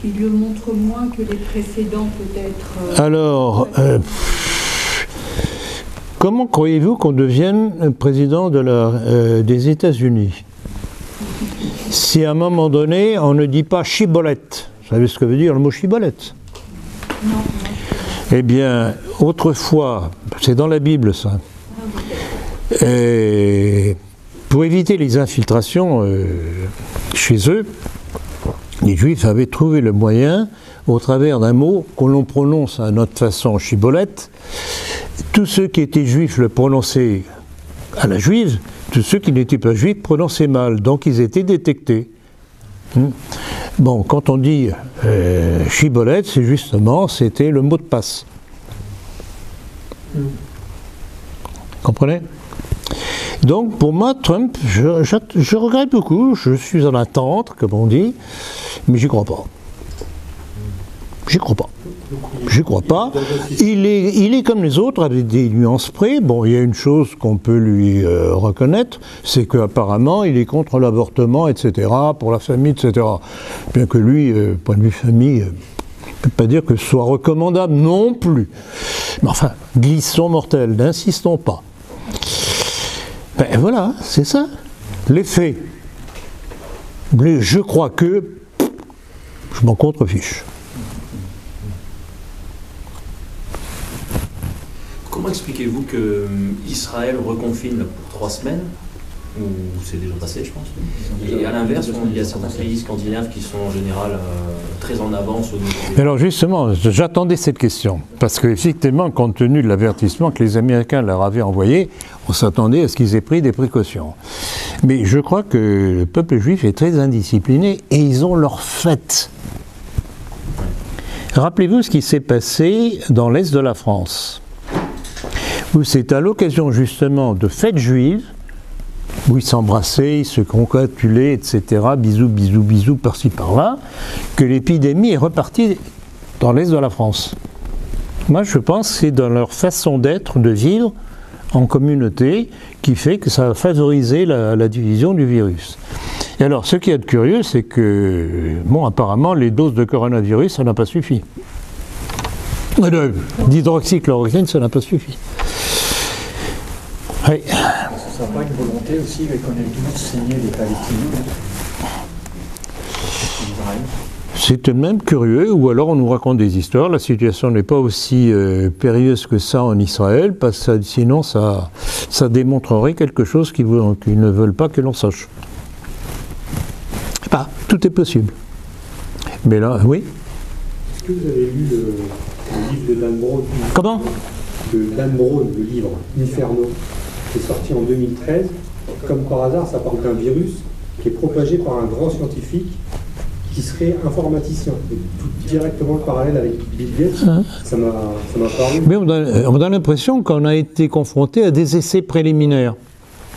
Il le montre moins que les précédents, peut-être. Alors, comment croyez-vous qu'on devienne président des États-Unis? Si à un moment donné, on ne dit pas chibolette. Vous savez ce que veut dire le mot chibolette? Non. Eh bien, autrefois, c'est dans la Bible ça. Et pour éviter les infiltrations chez eux, les Juifs avaient trouvé le moyen, au travers d'un mot que l'on prononce à notre façon chibolette, tous ceux qui étaient juifs le prononçaient à la juive, tous ceux qui n'étaient pas juifs prononçaient mal, donc ils étaient détectés. Bon, quand on dit chibolette, c'est justement, c'était le mot de passe. Comprenez? Donc, pour moi, Trump, je regrette beaucoup, je suis en attente, comme on dit, mais j'y crois pas. J'y crois pas. J'y crois pas. Il est comme les autres, avec des nuances près. Bon, il y a une chose qu'on peut lui reconnaître, c'est qu'apparemment, il est contre l'avortement, etc., pour la famille, etc. Bien que lui, point de vue famille, ne peut pas dire que ce soit recommandable non plus. Mais enfin, glissons mortels, n'insistons pas. Ben voilà, c'est ça, les faits. Mais je crois que je m'en contrefiche. Comment expliquez-vous que Israël reconfine pour 3 semaines, ou c'est déjà passé je pense, et à l'inverse, il y a certains pays scandinaves qui sont en général très en avance au niveau des... Alors justement, j'attendais cette question, parce qu'effectivement, compte tenu de l'avertissement que les Américains leur avaient envoyé, on s'attendait à ce qu'ils aient pris des précautions. Mais je crois que le peuple juif est très indiscipliné, et ils ont leur fête. Rappelez-vous ce qui s'est passé dans l'Est de la France, où c'est à l'occasion justement de fêtes juives, où ils s'embrassaient, ils se congratulaient, etc., bisous, bisous, bisous, par-ci, par-là, que l'épidémie est repartie dans l'Est de la France. Moi, je pense que c'est dans leur façon d'être, de vivre en communauté, qui fait que ça a favorisé la division du virus. Et alors, ce qui est curieux, c'est que, bon, apparemment, les doses de coronavirus, ça n'a pas suffi. D'hydroxychloroquine, ça n'a pas suffi. Oui. Ça n'a pas une volonté aussi qu'on ait tous saigné les Palestiniens. C'est tout de même curieux, ou alors on nous raconte des histoires. La situation n'est pas aussi périlleuse que ça en Israël, parce que sinon ça démontrerait quelque chose qu'ils ne veulent pas que l'on sache. Bah, tout est possible. Mais là, oui. Est-ce que vous avez lu le livre de Dan Brown? Comment? De Dan Brown, le livre Inferno, qui est sorti en 2013. Comme par hasard, ça parle d'un virus qui est propagé par un grand scientifique qui serait informaticien. Et tout directement le parallèle avec Bill Gates, ça m'a paru. Mais on a l'impression qu'on a été confronté à des essais préliminaires.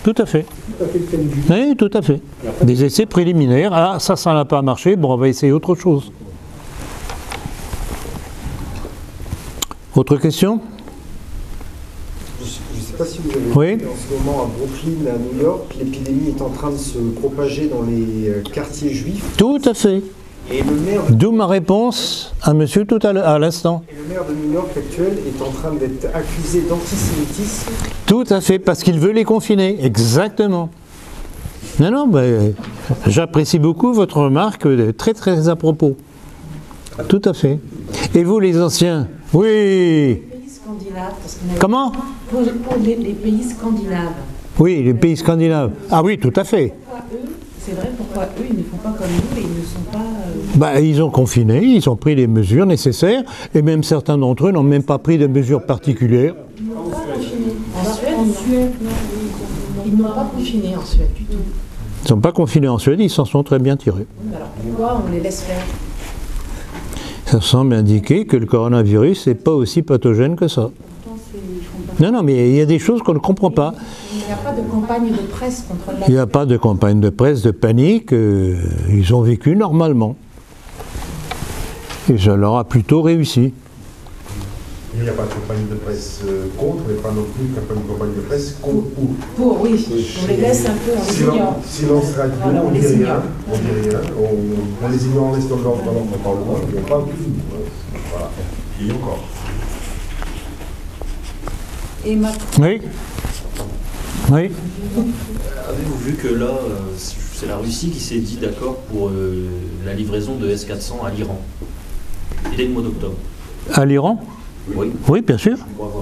Tout à fait. Tout à fait le thème du livre. Oui, tout à fait. Des essais préliminaires. Ah, ça n'a pas marché, bon, on va essayer autre chose. Autre question? Je ne sais pas si vous avez Oui. vu en ce moment à Brooklyn, à New York, l'épidémie est en train de se propager dans les quartiers juifs. Tout à fait. Et le maire, D'où ma réponse à monsieur tout à l'instant. et le maire de New York actuel est en train d'être accusé d'antisémitisme. Tout à fait, parce qu'il veut les confiner. Exactement. Non, j'apprécie beaucoup votre remarque, très très à propos. Tout à fait. Et vous les anciens? Oui. Les pays scandinaves, parce qu'on a... Comment? Pour les pays scandinaves. Oui, les pays scandinaves. Ah oui, tout à fait. C'est vrai, pourquoi eux, ils ne font pas comme nous et ils ne sont pas... Ils ont confiné, ils ont pris les mesures nécessaires, et même certains d'entre eux n'ont même pas pris de mesures particulières. Ils n'ont pas confiné. En Suède, ils n'ont pas confiné en Suède du tout. ne sont pas confinés en Suède, ils s'en sont très bien tirés. Alors pourquoi on les laisse faire? Ça semble indiquer que le coronavirus n'est pas aussi pathogène que ça. Non, mais il y a des choses qu'on ne comprend pas. Il n'y a pas de campagne de presse contre la... Il n'y a pas de campagne de presse, de panique. Ils ont vécu normalement. Et ça leur a plutôt réussi. Il n'y a pas de campagne de presse contre, mais pas non plus une campagne de presse contre. Pour, oui. On les laisse un peu, on les ignore. Silence radio, voilà, on ne dit rien. On les ignore en restant dans notre parlement, et on parle plus. Voilà. Et encore. Et Macron. Oui. Oui. Avez-vous vu que là, c'est la Russie qui s'est dit d'accord pour la livraison de S-400 à l'Iran dès le mois d'octobre? À l'Iran? Oui. Oui, bien sûr.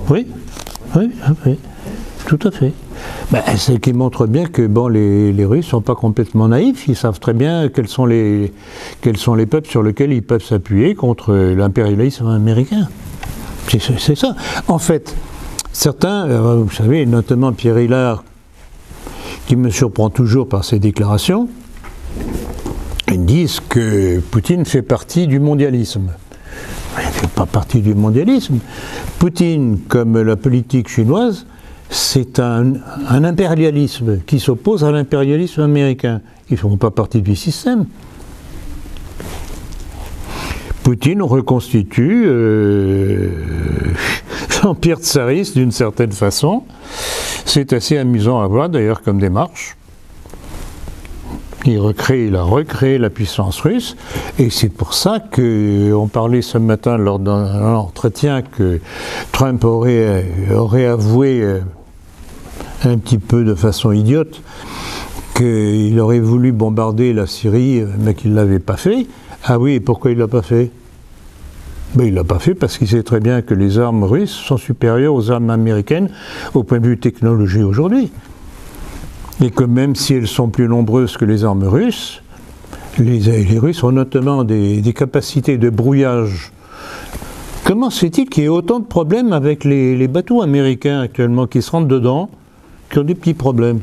Oui. Oui, tout à fait. Ben, ce qui montre bien que bon, les Russes ne sont pas complètement naïfs. Ils savent très bien quels sont les peuples sur lesquels ils peuvent s'appuyer contre l'impérialisme américain. C'est ça. En fait, certains, vous savez, notamment Pierre Hillard, qui me surprend toujours par ses déclarations, ils disent que Poutine fait partie du mondialisme. Il ne fait pas partie du mondialisme. Poutine, comme la politique chinoise, c'est un impérialisme qui s'oppose à l'impérialisme américain. Ils ne font pas partie du système. Poutine reconstitue l'empire tsariste d'une certaine façon. C'est assez amusant à voir d'ailleurs comme démarche. Il a recréé la puissance russe, et c'est pour ça qu'on parlait ce matin lors d'un entretien que Trump aurait avoué un petit peu de façon idiote qu'il aurait voulu bombarder la Syrie, mais qu'il ne l'avait pas fait. Ah oui, et pourquoi il ne l'a pas fait? Ben, il ne l'a pas fait parce qu'il sait très bien que les armes russes sont supérieures aux armes américaines au point de vue technologie aujourd'hui. Et que même si elles sont plus nombreuses que les armes russes, les Russes ont notamment des capacités de brouillage. Comment se fait-il qu'il y ait autant de problèmes avec les bateaux américains actuellement qui se rentrent dedans, qui ont des petits problèmes?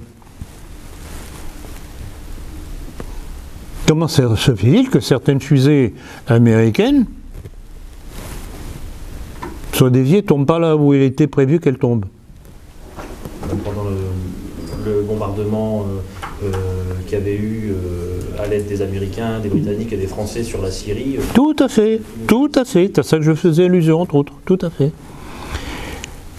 Comment se fait-il que certaines fusées américaines soient déviées, ne tombent pas là où il était prévu qu'elles tombent? Pendant le bombardement qu'il y avait eu à l'aide des Américains, des Britanniques et des Français sur la Syrie. Tout à fait, c'est à ça que je faisais allusion, entre autres, tout à fait.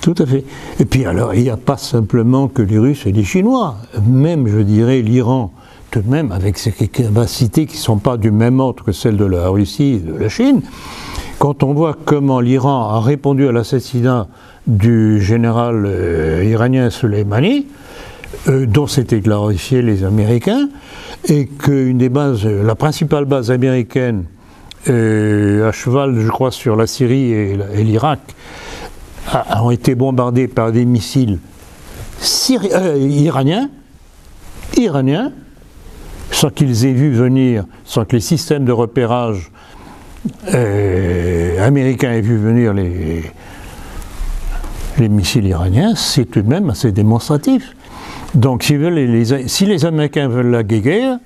Tout à fait. Et puis alors, il n'y a pas simplement que les Russes et les Chinois, même, je dirais, l'Iran, tout de même, avec ses capacités qui ne sont pas du même ordre que celles de la Russie et de la Chine. Quand on voit comment l'Iran a répondu à l'assassinat du général iranien Soleimani, dont s'étaient glorifiés les Américains, et qu'une des bases, la principale base américaine, à cheval, je crois, sur la Syrie et l'Irak, ont été bombardées par des missiles iraniens, sans qu'ils aient vu venir, sans que les systèmes de repérage américains aient vu venir les missiles iraniens, c'est tout de même assez démonstratif. Donc si les Américains veulent la guerre,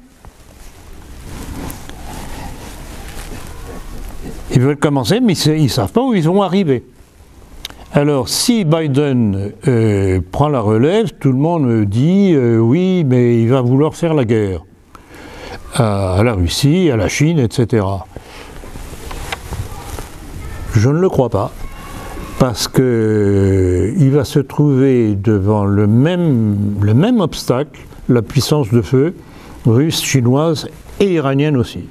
ils veulent commencer, mais ils ne savent pas où ils vont arriver. Alors si Biden prend la relève, tout le monde dit oui, mais il va vouloir faire la guerre à la Russie, à la Chine, etc. Je ne le crois pas. Parce qu'il va se trouver devant le même obstacle, la puissance de feu russe, chinoise et iranienne aussi.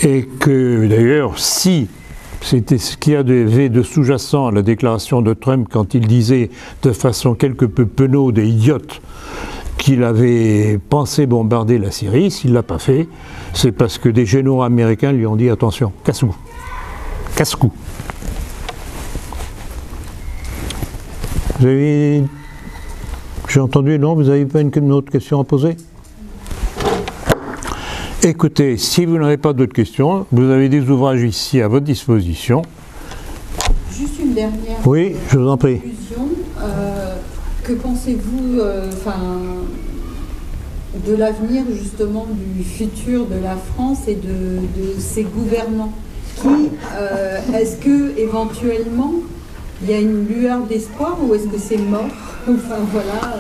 Et que d'ailleurs, si c'était ce qu'il y avait de sous-jacent à la déclaration de Trump quand il disait de façon quelque peu penaude et idiote qu'il avait pensé bombarder la Syrie, s'il ne l'a pas fait, c'est parce que des généraux américains lui ont dit attention, casse-cou, casse-cou. J'ai entendu, non, vous n'avez pas une autre question à poser? Écoutez, si vous n'avez pas d'autres questions, vous avez des ouvrages ici à votre disposition. Juste une dernière. Oui, je vous en prie. Que pensez-vous, de l'avenir justement du futur de la France et de ses gouvernants qui, est-ce que éventuellement il y a une lueur d'espoir ou est-ce que c'est mort? Enfin voilà.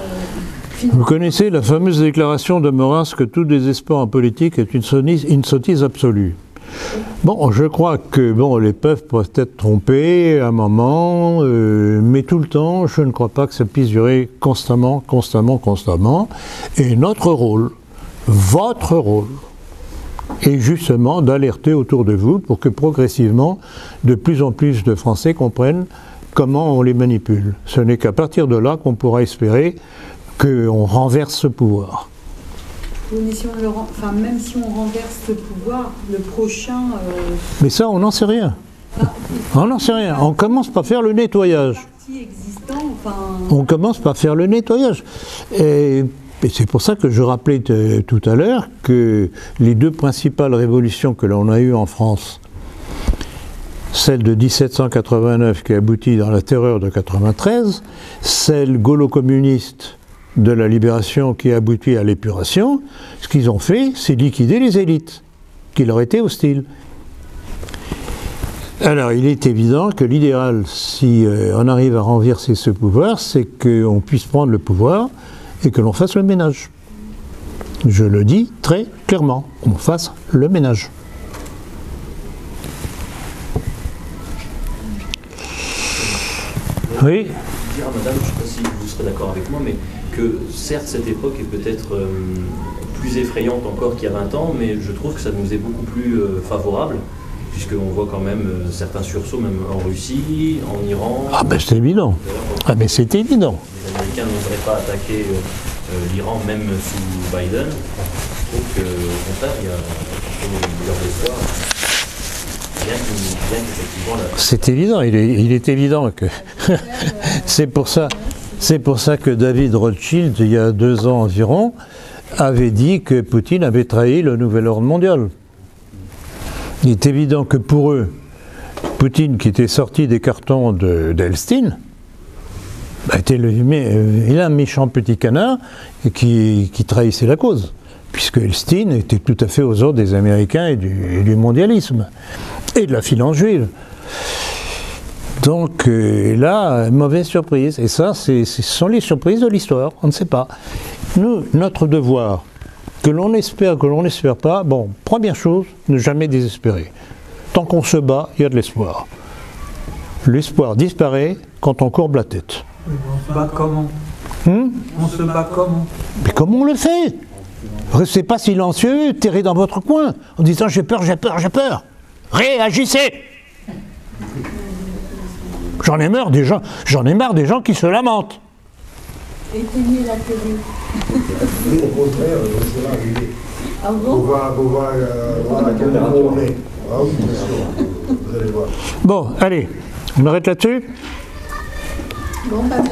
Vous connaissez la fameuse déclaration de Maurras que tout désespoir en politique est une sottise absolue. Bon, je crois que les peuples peuvent être trompés à un moment, mais tout le temps, je ne crois pas que ça puisse durer constamment. Et notre rôle, votre rôle, est justement d'alerter autour de vous pour que progressivement, de plus en plus de Français comprennent comment on les manipule. Ce n'est qu'à partir de là qu'on pourra espérer qu'on renverse ce pouvoir. Mais si même si on renverse ce pouvoir, le prochain... Mais ça, on n'en sait rien. On n'en sait rien. On commence par faire le nettoyage. On commence par faire le nettoyage. Et c'est pour ça que je rappelais tout à l'heure que les deux principales révolutions que l'on a eues en France, celle de 1789 qui aboutit dans la terreur de 93, celle gaulo-communiste de la libération qui aboutit à l'épuration, ce qu'ils ont fait, c'est liquider les élites, qui leur étaient hostiles. Alors, il est évident que l'idéal, si on arrive à renverser ce pouvoir, c'est qu'on puisse prendre le pouvoir et que l'on fasse le ménage. Je le dis très clairement, qu'on fasse le ménage. Oui. Dire à madame, je ne sais pas si vous serez d'accord avec moi, mais que certes cette époque est peut-être plus effrayante encore qu'il y a 20 ans, mais je trouve que ça nous est beaucoup plus favorable, puisqu'on voit quand même certains sursauts, même en Russie, en Iran. Ah ben c'est évident. Ah ben c'est évident. Les Américains n'oseraient pas attaquer l'Iran même sous Biden. Je trouve qu'au contraire, il y a une lueur d'espoir. C'est évident, il est évident que c'est pour ça que David Rothschild, il y a 2 ans environ, avait dit que Poutine avait trahi le nouvel ordre mondial. Il est évident que pour eux, Poutine, qui était sorti des cartons d'Elstine, il a un méchant petit canard qui trahissait la cause, puisque Elstine était tout à fait aux ordres des Américains et du mondialisme, et de la finance juive. Donc là, mauvaise surprise. Et ça, ce sont les surprises de l'histoire, on ne sait pas. Nous, notre devoir, que l'on espère, que l'on n'espère pas, première chose, ne jamais désespérer. Tant qu'on se bat, il y a de l'espoir. L'espoir disparaît quand on courbe la tête. On se bat comment On se bat comment? Mais comment on le fait? Restez pas silencieux, terrez dans votre coin, en disant j'ai peur, j'ai peur, j'ai peur. Réagissez! J'en ai marre des gens qui se lamentent. Éteignez la télé. Oui, au contraire, c'est là arrivé. Ah bon? On va la caméra tourner. Ah oui, bien sûr. Vous allez voir. Bon, allez, on arrête là-dessus? Bon, merci.